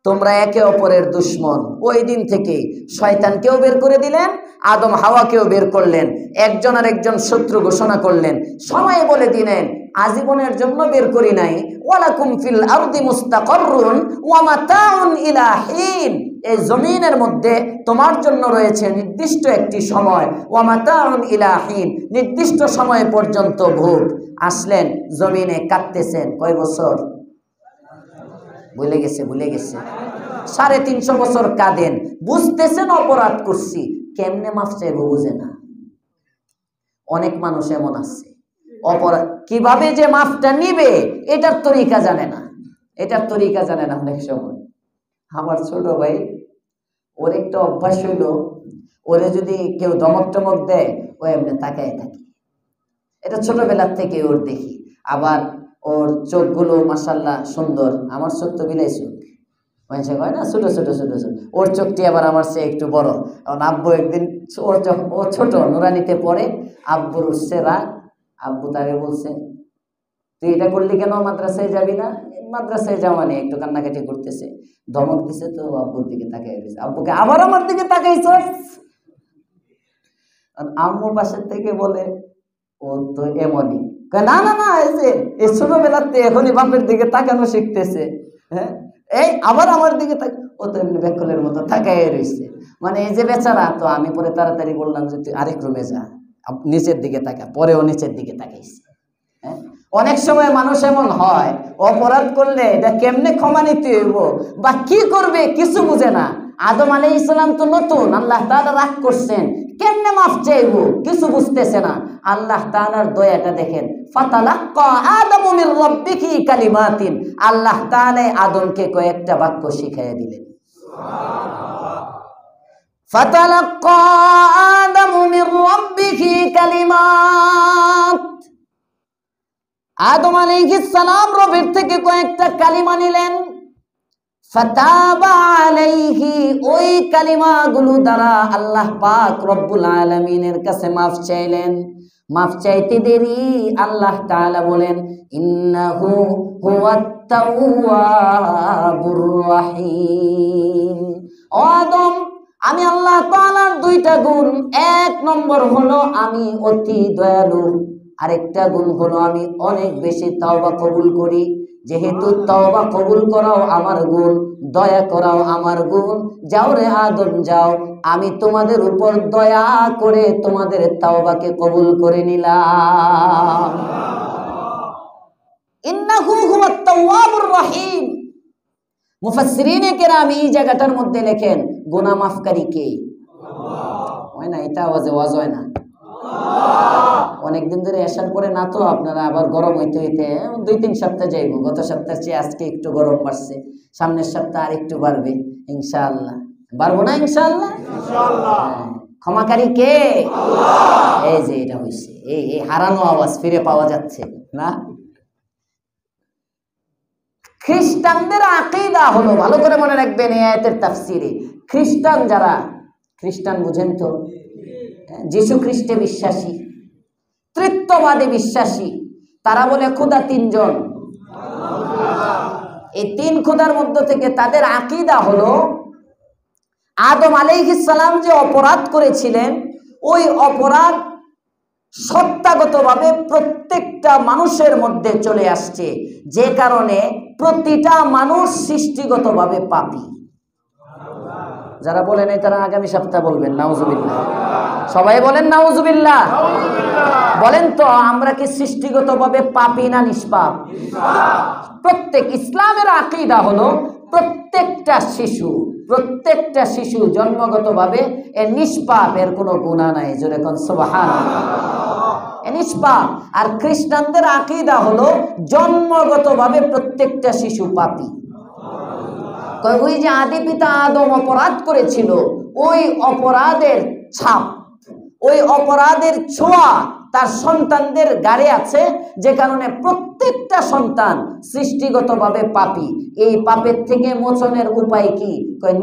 তোমরা একে অপরের দুশমন। ওই দিন থেকে শয়তানকেও বের করে দিলেন, আদম হাওয়াকেও বের করলেন, একজন আর একজন শত্রু ঘোষণা করলেন, সময় বলে দিলেন আজীবনের জন্য বের করি নাই, ওয়ালাকুম ফিল আরদি মুস্তাকাররুন ওয়া মাতাউন ইলা হিন, এই জমিনের মধ্যে তোমার জন্য রয়েছে নির্দিষ্ট একটি সময়, ওয়া মাতাউন ইলা হিন, নির্দিষ্ট সময় পর্যন্ত ভোগ। আসলেন জমিনে, কাটতেছেন কয় বছর? ভুলে গেছে, ভুলে গেছে। 350 বছর কাঁদেন, বুঝতেছেন অপরাধ করছি, কেমনে মাফ চাইব বুঝে না। অনেক মানুষ এমন আছে, অপরাধ কিভাবে যে মাফটা নিবে এটার তরিকা জানে না, এটার তরিকা জানে না। অনেক সময় আমার ছোট ভাই, ওর একটা অভ্যাস হইল, ওরে যদি কেউ ধমক টমক দেয় ও এমনি তাকায় থাকে। এটা ছোটবেলার থেকে ওর দেখি। আবার ওর চোখগুলো মাশাআল্লাহ সুন্দর, আমার চোখ তো বিলাই চোখ, মানুষে কয় না ছোট ছোট ছোট ছোট, ওর চোখটি আবার আমার চেয়ে একটু বড়। কারণ আব্বু একদিন, ও ছোট নুরানিতে পড়ে, আব্বুর উঠছে রাগ, আব্বু তাকে বলছে তুই এটা করলি কেন, মাদ্রাসায় যাবি না? মাদ্রাসায় যাওয়া নেই, একটু কান্নাকাটি করতেছে, ধমক দিছে তো আব্বুর দিকে তাকাই রয়েছে, আব্বুকে আবার আমার দিকে তাকাইছ। আম্মু পাশের থেকে বলে ও তো এমনই, না না না, এই ছোটবেলাতে এখনই বাপের দিকে তাকানো শিখতেছে। হ্যাঁ, এই আবার আমার দিকে ও তো এমনি বেকলের মতো তাকাই রয়েছে। মানে এই যে বেচারা, তো আমি পরে তাড়াতাড়ি বললাম যে তুই আরেক রুমে যা, নিচের দিকে তাকা, পরেও নিচের দিকে তাকাইছে। হ্যাঁ? অনেক সময় মানুষ এমন হয়, অপরাধ করলে এটা কেমনে ক্ষমা নিতে হইব বা কি করবে কিছু বুঝে না। আদম আলাইহিস সালাম তো নতুন, আল্লাহ তাআলা রাগ করছেন, কেমনে মাফ চাইবো কিছু বুঝতেছে না। আল্লাহ তাআলার দয়াটা দেখেন, ফাতালাক্কা আদামু মির রাব্বিহি কালিমাতিন, আল্লাহ তাআলা আদমকে কয়েকটা বাক্য শিখাইয়া দিলেন। ফাতালাক্কা আদামু মির রাব্বিহি কালিমাত, আদম আলাইহিস সালাম রবের থেকে কয়েকটা কালিমা নিলেন। ফাতাবা আলাইহি, ওই কালিমাগুলো দ্বারা আল্লাহ পাক রব্বুল আলামিনের কাছে মাফ চাইলেন। মাফ চাইতে দেরি আল্লাহ তাআলা বলেন, ইন্নাহু হুয়াত তাওয়াবুর রহিম। ও আদম, আমি আল্লাহ তাআলার দুইটা গুণ, এক নম্বর হলো আমি অতি দয়ালু, আরেকটা গুণ হলো আমি অনেক বেশি তওবা কবুল করি। যেহেতু তওবা কবুল করাও আমার গুণ, দয়া করাও আমার গুণ, যাও রে আদম যাও, আমি তোমাদের উপর দয়া করে তোমাদের তওবাকে কবুল করে নিলাম। ইন্নাহু হুয়াত তাওয়াবুর রহিম। মুফাসসিরিনে কেরাম এই জায়গাটার মধ্যে লেখেন, গুনাহ মাফকারী কে? হয় না, এটা আওয়াজে ওয়াজ হয় না। অনেকদিন ধরে আসার পরে না, তো আপনারা আবার গরম হইতে হইতে 2-3 সপ্তাহ যাইব। গত সপ্তাহের চেয়ে আজকে একটু গরম বাড়ছে, সামনের সপ্তাহ আর একটু বাড়বে ইনশাআল্লাহ। বাড়বো না ইনশাআল্লাহ? ক্ষমাকারী কে? আল্লাহ। এই যে এটা হইছে, এই হারানো আওয়াজ ফিরে পাওয়া যাচ্ছে না। খ্রিস্টানদের আকীদা হলো, ভালো করে মনে রাখবেন এই আয়াতের তাফসীরে, খ্রিস্টান যারা, খ্রিস্টান বুঝেন তো, যিশু খ্রিস্টে বিশ্বাসী, তৃত্ববাদে বিশ্বাসী, তারা বলে খোদা 3 জন। এই 3 খোদার মধ্য থেকে তাদের আকীদা হলো, আদম আলাইহিস সালাম যে অপরাধ করেছিলেন, ওই অপরাধ সত্তাগতভাবে প্রত্যেকটা মানুষের মধ্যে চলে আসছে, যে কারণে প্রতিটা মানুষ সৃষ্টিগতভাবে পাপী। যারা বলেন এই তারা আগামী সপ্তাহ বলবেন নাউজুবিল্লাহ। সবাই বলেন নাউজুবিল্লাহ। বলেন তো, আমরা কি সৃষ্টিগতভাবে পাপী না নিষ্পাপ? প্রত্যেক, ইসলামের আকীদা হলো প্রত্যেকটা শিশু জন্মগতভাবে এর নিষ্পাপ, এর কোনো গুনাহ নাই। জোরে কোন সুবহানাল্লাহ। নিষ্পাপ। আর খ্রিস্টানদের আকীদা হলো জন্মগতভাবে প্রত্যেকটা শিশু পাপী। ওই যে আদি পিতা আদম অপরাধ করেছিল, ওই অপরাধের ছাপ, ওই অপরাধের ছোঁয়া তার সন্তানদের গাড়ে আছে, যে কারণে প্রত্যেকটা সন্তান সৃষ্টিগতভাবে পাপী। এই পাপের থেকে মোচনের উপায় কি?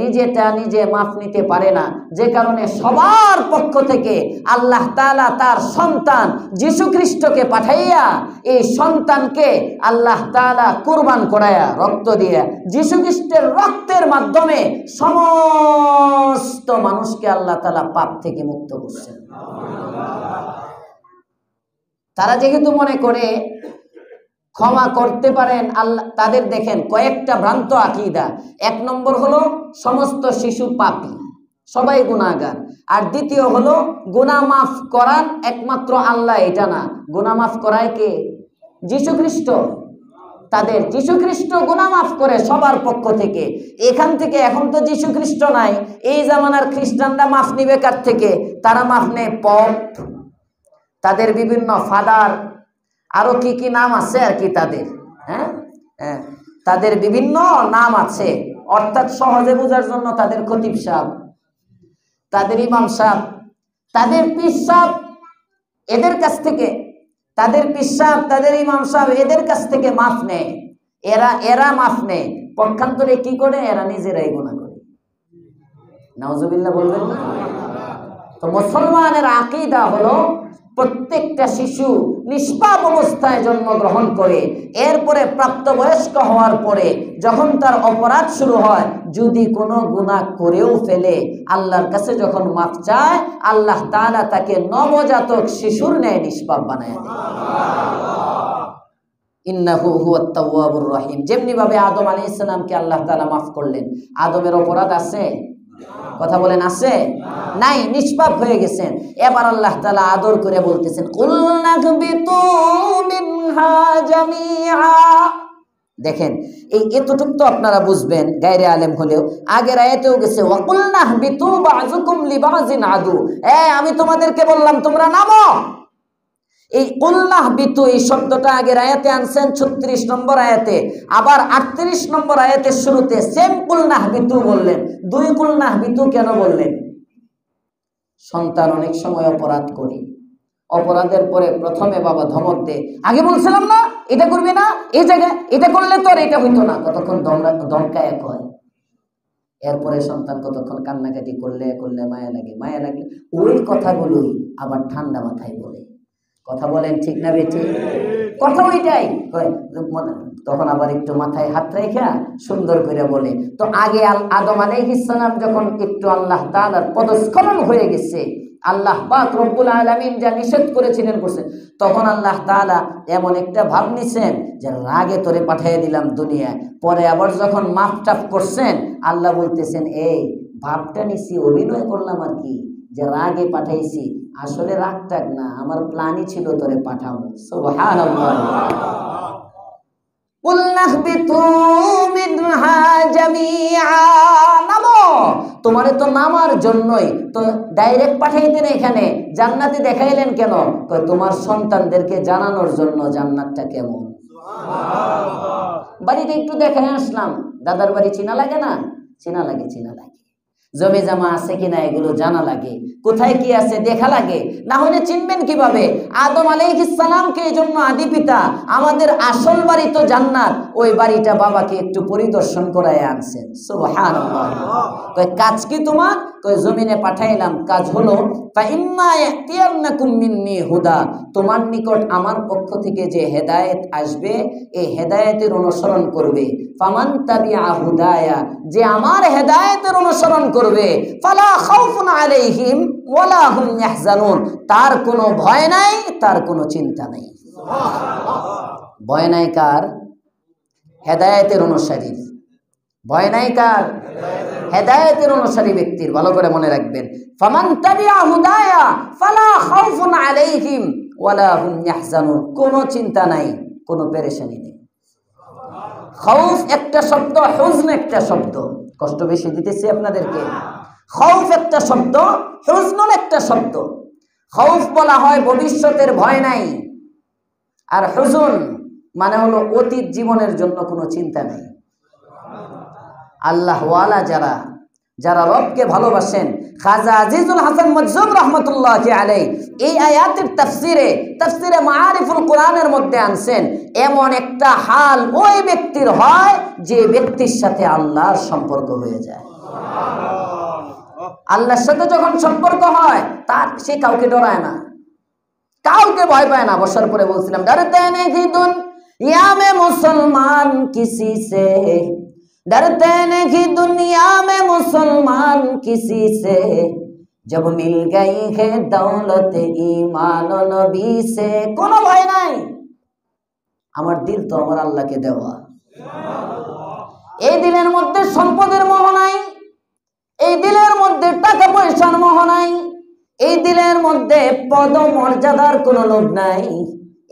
নিজেটা নিজে মাফ নিতে পারে না, যে কারণে সবার পক্ষ থেকে আল্লাহ তাআলা তার সন্তান যিশু খ্রিস্টকে পাঠাইয়া, এই সন্তানকে আল্লাহ তাআলা কুরবান করায়া, রক্ত দিয়া, যিশু খ্রিস্টের রক্তের মাধ্যমে সমস্ত মানুষকে আল্লাহ তাআলা পাপ থেকে মুক্ত করছেন। তারা যেহেতু মনে করে ক্ষমা করতে পারেন আল্লাহ, তাদের দেখেন কয়েকটা ভ্রান্ত আকীদা। 1 নম্বর হলো সমস্ত শিশু পাপী, সবাই গুনাহগার। আর দ্বিতীয় হলো গুনাহ মাফ করান একমাত্র আল্লাহ, এটা না, গুনাহ মাফ করায় কে? যিশু খ্রিস্ট। তাদের যিশু খ্রিস্ট গুনাহ মাফ করে সবার পক্ষ থেকে। এখান থেকে এখন তো যিশু খ্রিস্ট নাই, এই জামানার খ্রিস্টানরা মাফ নিবে কার থেকে? তারা মাফ নেয় পপ, তাদের বিভিন্ন ফাদার, আরো কি কি নাম আছে আর কি তাদের, তাদের বিভিন্ন নাম আছে, অর্থাৎ সহজে বোঝার জন্য তাদের খতিব সাহেব, তাদের ইমাম সাহেব, তাদের পীর সাহেব, এদের কাছ থেকে, তাদের পীর সাহেব, তাদের ইমাম সাহেব, এদের কাছ থেকে মাফ নেয়। এরা মাফ নেয়, পক্ষান্তরে কি করে? এরা নিজেরাই গুনাহ করে। নাউজুবিল্লাহ বলবেন না? তো মুসলমানের আকীদা হলো প্রত্যেকটা শিশু নিষ্পাপ অবস্থায় জন্মগ্রহণ করে, এরপরে প্রাপ্তবয়স্ক হওয়ার পরে যখন তার অপরাধ শুরু হয়, যদি কোনো গুনাহ করেও ফেলে, আল্লাহর কাছে যখন মাফ চায়, আল্লাহ তাআলা তাকে নবজাতক শিশুর ন্যায় নিষ্পাপ বানায় দেয়। ইন্নাহু হুয়াত তাওয়াবুর রহিম। যেমনি ভাবে আদম আলাইহিস সালামকে আল্লাহ তাআলা মাফ করলেন, আদমের অপরাধ আছে? কথা বলেন আছে? নাই, নিষ্পাপ হয়ে গেছেন। এবার আল্লাহ তাআলা আদর করে বলতেছেন কুল নাহবিতু মিনহা জামিআ। দেখেন এই এতটুকু তো আপনারা বুঝবেন গায়রে আলেম হলেও, আগের আয়াতেও গেছে ওয়াকুল নাহবিতু বাযুকুম লিবাযিন আদু। আমি তোমাদেরকে বললাম তোমরা নামো। এই কুল নাহবিতু এই শব্দটা আগের আয়াতে আনছেন 36 নম্বর আয়াতে, আবার 38 নম্বর আয়াতের শুরুতে সেম কুল নাহবিতু বললেন। দুই কুল নাহবিতু কেন বললেন? সন্তান অনেক সময় অপরাধ করে, অপরাধের পরে প্রথমে বাবা ধমক দেয়, আগে বলছিলাম না এটা করবি না, এই জায়গায় এটা করলে তো আর এটা হইতো না, কতক্ষণ দমকায় কয়। এরপরে সন্তান কতক্ষণ কান্নাকাটি করলে করলে মায়া লাগে, মায়া লাগে ওই কথাগুলোই আবার ঠান্ডা মাথায় বলে। কথা বলেন ঠিক না বেঠিক? কথা ওইটাই তখন আবার একটু মাথায় হাত রেখা সুন্দর করে বলে। তো আগে আদম আলাইহিস সালাম যখন একটু আল্লাহ তাআলার পদস্খলন হয়ে গেছে, আল্লাহ পাক রব্বুল আলামিন যা নিষেধ করেছিলেন করছেন, তখন আল্লাহ তাআলা এমন একটা ভাব নিছেন যে রাগে তোরে পাঠিয়ে দিলাম দুনিয়ায়। পরে আবার যখন মাফ টাফ করছেন, আল্লাহ বলতেছেন এই ভাবটা নিছি, অভিনয় করলাম আর কি, যে রাগে পাঠাইছি, আসলে রাগ টাগ না, আমার প্ল্যানই ছিল তোরে পাঠাবো। সুবহানাল্লাহ। কুল নাহবিতু মিনহা জামিআ, নামো। তোমারে তো নামার জন্যই তো ডাইরেক্ট পাঠাইতেন এখানে, জান্নাতে দেখাইলেন কেন? তোমার সন্তানদেরকে জানানোর জন্য জান্নাতটা কেমন। বাড়িতে একটু দেখে আসলাম, দাদার বাড়ি চিনা লাগে না? চিনা লাগে, চিনা লাগে। জমি জমা আছে কিনা এগুলো জানা লাগে, কোথায় কি আছে দেখা লাগে, না হলে চিনবেন কিভাবে? আদম আলাইহিস সালামকে এই জন্য আদি পিতা, আমাদের আসল বাড়ি তো জান্নাত, ওই বাড়িটা বাবাকে একটু পরিদর্শন করায় আনছেন। সুবহানাল্লাহ। কই কাজ কি তোমার? কই জমিনে পাঠাইলাম, কাজ হলো ফাইম্মা ইয়াতিয়ান্নাকুম মিন্নি হুদা, তোমার নিকট আমার পক্ষ থেকে যে হেদায়েত আসবে এই হেদায়েতের অনুসরণ করবে। ফামান তাবিআ হুদায়া, যে আমার হেদায়েতের অনুসরণ করবে, ফালা খাউফুন আলাইহিম ওয়ালা হুম ইয়াহজানুন, তার কোনো ভয় নাই, তার কোনো চিন্তা নাই। ভয় নাই কার? হেদায়েতের অনুসারী। ভয় নাই কার? হেদায়েতের অনুসারী ব্যক্তির। ভালো করে মনে রাখবেন, ফামান তাবিআ হুদায়া ফালা খাউফুন আলাইহিম ওয়ালা হুম ইয়াহজানুন, কোনো চিন্তা নাই, কোনো পেরেশানি নেই। খাউফ একটা শব্দ, হুজন একটা শব্দ। কষ্ট বেশি দিতেছি আপনাদেরকে? খাউফ একটা শব্দ, হুজনুন একটা শব্দ। খাউফ বলা হয় ভবিষ্যতের ভয় নাই, আর হুজুন মানে হলো অতীত জীবনের জন্য কোনো চিন্তা নাই। আল্লাহ ওয়ালা যারা, যারা রবকে ভালোবাসেন, খাজা আজিজুল হাসান মজজুব রাহমাতুল্লাহি আলাইহি এই আয়াতের তাফসিরে মাআরিফুল কোরআনের মধ্যে আনছেন, এমন একটা হাল ওই ব্যক্তির হয় যে ব্যক্তির সাথে আল্লাহর সম্পর্ক হয়ে যায়। আল্লাহর সাথে যখন সম্পর্ক হয়, তার সে কাউকে ডরায় না, কাউকে ভয় পায় না। বসার পরে বলছিলাম ডরতে নেহি দুনিয়া মে মুসলমান কিসি সে, डरते नहीं दुनिया में मुसलमान किसी से, जब मिल गई है दौलत ईमान नबी से। কোনো ভয় নাই, আমার দিল তো আমার আল্লাহকে দেওয়া। এই দিলের মধ্যে সম্পদের মোহ নাই, এই দিলের মধ্যে টাকা পয়সার মোহ নাই, এই দিলের মধ্যে পদ মর্যাদার কোনো লোভ নাই,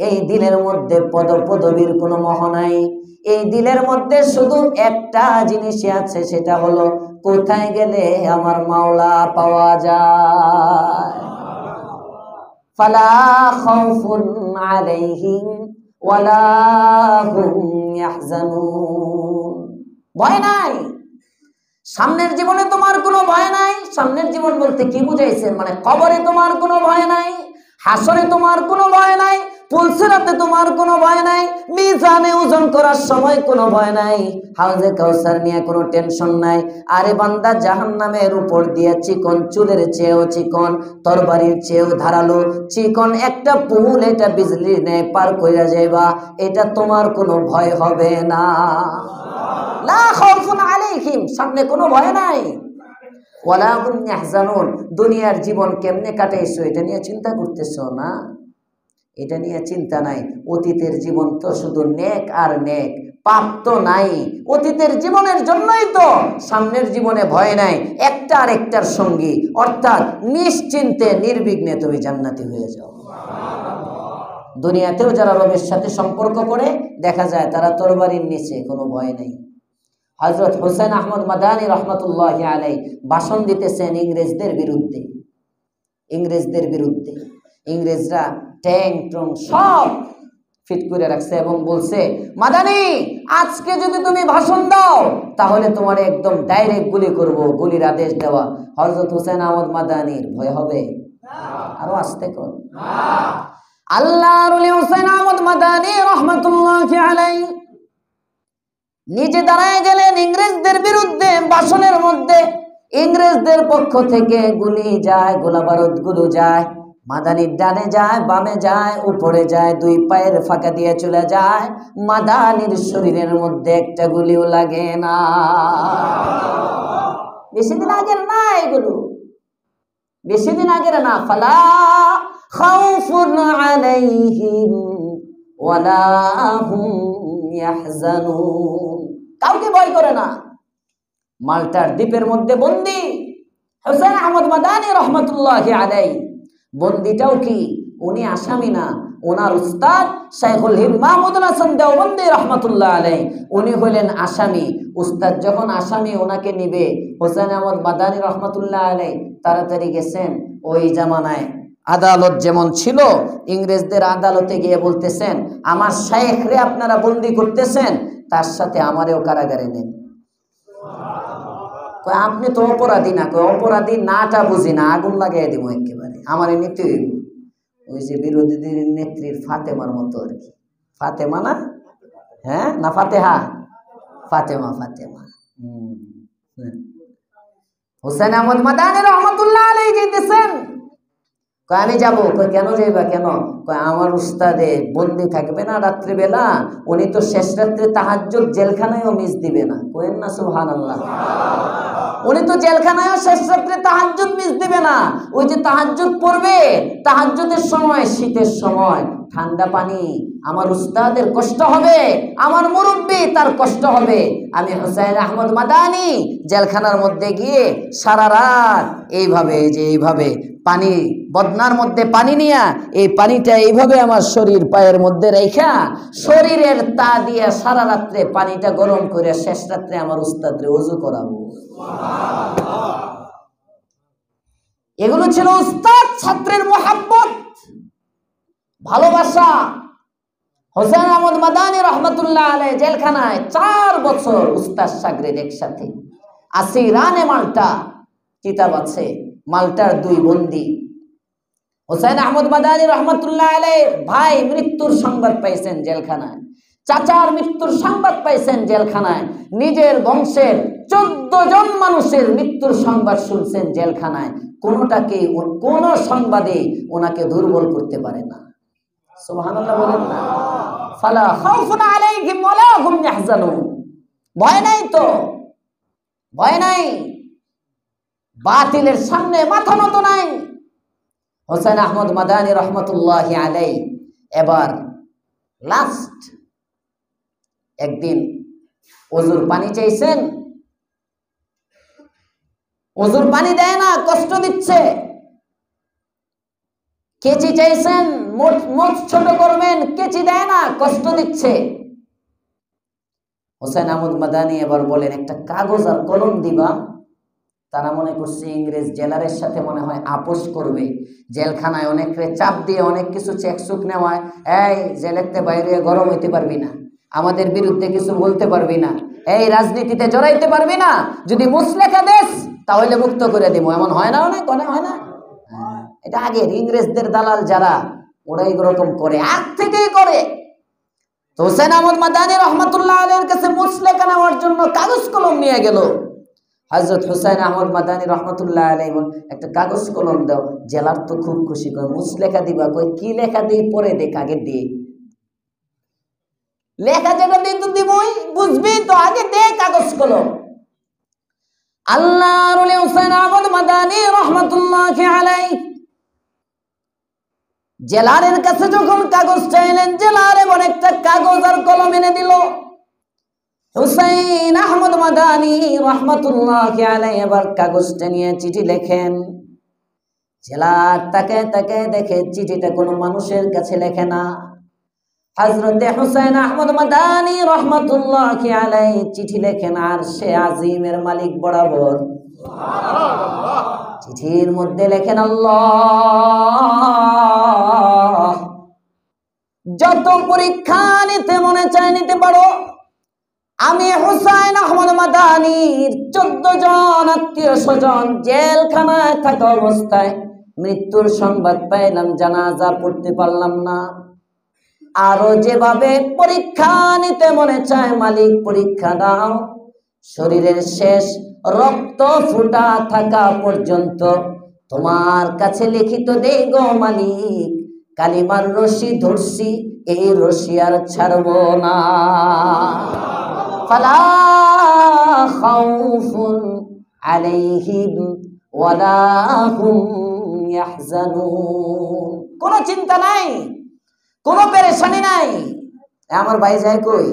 এই দিলের মধ্যে পদ পদবীর কোনো মোহ নাই। এই দিলের মধ্যে শুধু একটা জিনিসই আছে, সেটা হলো কোথায় গেলে আমার মাওলা পাওয়া যায়। ফালা খাউফুন আলাইহিম ওয়ালা হুম ইয়াহজানুন, ভয় নাই। সামনের জীবনে তোমার কোনো ভয় নাই। সামনের জীবন বলতে কি বুঝাইছেন? মানে কবরে তোমার কোনো ভয় নাই, হাসরে তোমার কোনো ভয় নাই, পুলসিরাতে তোমার কোনো ভয় নাই, মিজানে ওজন করার সময় কোনো ভয় নাই, হাউজে কাউসার নিয়ে কোনো টেনশন নাই। আরে বান্দা, জাহান্নামের উপর দিয়ে চিকন, চুলের চেয়েও চিকন, তরবারির চেয়েও ধারালো চিকন একটা পুল, এটা বিজলির ন্যায় পার কইরা যাইবা, এটা তোমার কোনো ভয় হবে না। লা খাউফুন আলাইহিম, সামনে কোনো ভয় নাই। ওয়ালা হুম ইয়াহজানুন, দুনিয়ার জীবন কেমনে কাটাইছো এটা নিয়ে চিন্তা করতেছো না, এটা নিয়ে চিন্তা নাই। অতীতের জীবন তো শুধু নেক আর নেক, পাপ তো নাই, অতীতের জীবনের জন্যই তো সামনের জীবনে ভয় নাই, একটা আর একটার সঙ্গী, অর্থাৎ নিশ্চিন্তে নির্বিঘ্নে তুমি জান্নাতি হয়ে যাও। দুনিয়াতেও যারা রবের সাথে সম্পর্ক করে দেখা যায় তারা তরবারির নিচে, কোনো ভয় নেই। হযরত হুসাইন আহমদ মাদানী রহমতুল্লাহি আলাইহি ভাষণ দিতেছেন ইংরেজদের বিরুদ্ধে। ইংরেজরা ট্যাং ট্রং সব ফিট করে রাখছে এবং বলছে, মাদানী আজকে যদি তুমি ভাষণ দাও তাহলে তোমার একদম ডাইরেক্ট গুলি করব, গুলির আদেশ দেওয়া। হযরত হুসাইন আহমদ মাদানীর ভয় হবে? আরো আস্তে কর। আল্লাহর ওলি হুসাইন আহমদ মাদানী রাহমাতুল্লাহি আলাইহি নিজে দাঁড়ায় গেলেন ইংরেজদের বিরুদ্ধে ভাষণের মধ্যে। ইংরেজদের পক্ষ থেকে গুলি যায়, গোলা বারুদ গুলো যায়, মাদানির ডানে যায়, বামে যায়, উপরে যায়, দুই পায়ের ফাঁকা দিয়ে চলে যায়, মাদানির শরীরের মধ্যে একটা গুলিও লাগে না। বেশি দিন আগের না এগুলো, বেশি দিন আগের না। ফালা খাউফুন আলাইহিম ওয়ালা হুম ইয়াহজানুন, কাউকে ভয় করে না। মাল্টার দ্বীপের মধ্যে বন্দী হুসাইন আহমদ মাদানী রহমতুল্লাহি আলাইহি। বন্দীটাও কি উনি আসামি না, ওনার উস্তাদ শাইখুল হিন্দ মাহমুদুল হাসান দেওবন্দি রহমতুল্লাহ আলাইহি উনি হলেন আসামি। উস্তাদ যখন আসামি ওনাকে নিবে, হুসাইন আহমদ মাদানী রহমতুল্লাহ আলাইহি তাড়াতাড়ি গেছেন। ওই জামানায় আদালত যেমন ছিল, ইংরেজদের আদালতে গিয়ে বলতেছেন, আমার শাইখরে আপনারা বন্দী করতেছেন, তার সাথে আমারেও কারাগারে নেন। আপনি তো অপরাধী না, অপরাধী নাটা বুঝি না, আগুন লাগাই দিব একেবারে, আমার নিতে হইব। ওই যে বিরোধীদের নেত্রীর ফাতেমার মতো আর কি। ফাতেমা না, হ্যাঁ না ফাতেহা, ফাতেমা। হুসাইন আহমদ মাদানী রহমতুল্লাহ আলাইহি যেতেছেন, আমি যাবো। কেন যাইবা? কেন? আমার উস্তাদে বন্দি থাকবে না রাত্রিবেলা, উনি তো শেষ রাত্রে তাহাজ্জুদ জেলখানায়ও মিস দিবে না। কোয়েন না সুবহানাল্লাহ। উনি তো জেলখানায়ও শেষ রাত্রে তাহাজ্জুদ মিস দিবে না। ওই যে তাহাজ্জুদ পড়বে, তাহাজ্জুদের সময়, শীতের সময় ঠান্ডা পানি, আমার উস্তাদের কষ্ট হবে, আমার মুরব্বি তার কষ্ট হবে। আমি হুসাইন আহমদ মাদানী জেলখানার মধ্যে গিয়ে সারা রাত এইভাবে পানি, বদনার মধ্যে পানি নিয়া, এই পানিটা এইভাবে আমার শরীর পায়ের মধ্যে রেখা, শরীরের তা দিয়ে সারা রাত্রে পানিটা গরম করে শেষ রাত্রে আমার উস্তাদরে ওযু করাবো। এগুলো ছিল উস্তাদ ছাত্রের মুহাব্বত, ভালোবাসা। হুসাইন আহমদ মাদানী রহমতুল্লাহ আলাইহি জেলখানায় 4 বছর উস্তাদ শাগরিদ একসাথে। আসিরানে মাল্টা কিতাব আছে, মাল্টার 2 বন্দী। হুসাইন আহমদ মাদানী রহমতুল্লাহ আলাইহি ভাই মৃত্যুর সংবাদ পাইছেন জেলখানায়, চাচার মৃত্যুর সংবাদ পাইছেন জেলখানায়, নিজের বংশের 14 জন মানুষের মৃত্যুর সংবাদ শুনছেন জেলখানায়। কোনটাকে, কোন সংবাদে ওনাকে দুর্বল করতে পারে না। সুবহানাল্লাহ বলেন না। ফালা খাউফুন আলাইহিম ওয়ালা হুম ইয়াহজানুন, ভয় নাই তো, ভয় নাই, বাতিলের সামনে মাথা নত নাই। হুসাইন আহমদ মাদানী রহমতুল্লাহি আলাইহি এবার লাস্ট একদিন ওযুর পানি চাইছেন, ওযুর পানি দেয় না, কষ্ট দিচ্ছে। কেচি চাইছেন, মুখ ছোট করবেন, কেচি দেয় না, কষ্ট দিচ্ছে। হুসাইন আহমদ মাদানী এবার বলেন, একটা কাগজ আর কলম দিবা। তারা মনে করছে ইংরেজ জেলারের সাথে মনে হয় আপোষ করবে, জেলখানায় অনেকরে চাপ দিয়ে অনেক কিছু চেকচুক নেওয়ায়, এই জেলেতে বাইরে গরম হইতে পারবি না, আমাদের বিরুদ্ধে কিছু বলতে পারবি না, এই রাজনীতিতে জড়াইতে পারবি না, যদি মুসলেখা দেশ তাহলে মুক্ত করে দিব। এমন হয় না? অনেক হয় না? এটা আগের ইংরেজদের দালাল যারা, ওরা এরকম করে, আগ থেকেই করে। তো হুসাইন আহমদ মাদানী রহমতুল্লাহ আলাইহির কাছে মুসলেখা নেওয়ার জন্য কাগজ কলম নিয়ে গেল। হযরত হুসাইন আহমদ মাদানী রহমতুল্লাহ আলাইহি বলেন, একটা কাগজ কলম দাও। জেলার তো খুব খুশি, কয় মুসলেখা দিবা? কয় কি লেখা দিই পরে দেখ, আগে দে। লেখা যেটা দিই তো দিবই, বুঝবি তো, আগে দে কাগজ কলম। আল্লাহর ওলি হুসাইন আহমদ মাদানী রহমতুল্লাহি আলাইহি জেলারের কাছে যখন কাগজ চাইলেন, জেলার এমন একটা কাগজ আর কলম এনে দিল। হুসাইন আহমদ মাদানী রহমাতুল্লাহি আলাইহি এবার কাগজটা নিয়ে চিঠি লেখেন। জেলার তাকে তাকে দেখে চিঠিটা কোনো মানুষের কাছে লেখে না, হযরতে হুসাইন আহমদ মাদানী রহমাতুল্লাহি আলাইহি চিঠি লেখেন আর সে আজিমের মালিক বরাবর। সুবহানাল্লাহ। চিঠির মধ্যে লেখেন, আল্লাহ, যত পরীক্ষা নিতে মনে চায় নিতে পারো। আমি হুসাইন আহমদ মাদানীর 14 জন আত্মীয় স্বজন জেলখানায় থাকা অবস্থায় মৃত্যুর সংবাদ পাইলাম, জানাজা পড়তে পারলাম না। আরো যেভাবে পরীক্ষা নিতে মনে চায় মালিক পরীক্ষা দাও। শরীরের শেষ রক্ত ফুটা থাকা পর্যন্ত তোমার কাছে লিখিত দেই গো মালিক, কালিমার রশি ধরছি, এই রশি আর ছাড়বো না। ফালা খাউফুন আলাইহিম ওয়ালা হুম ইয়াহজানুন। কোনো চিন্তা নাই, কোনো পেরেশানি নাই। আমার ভাই যায় কই?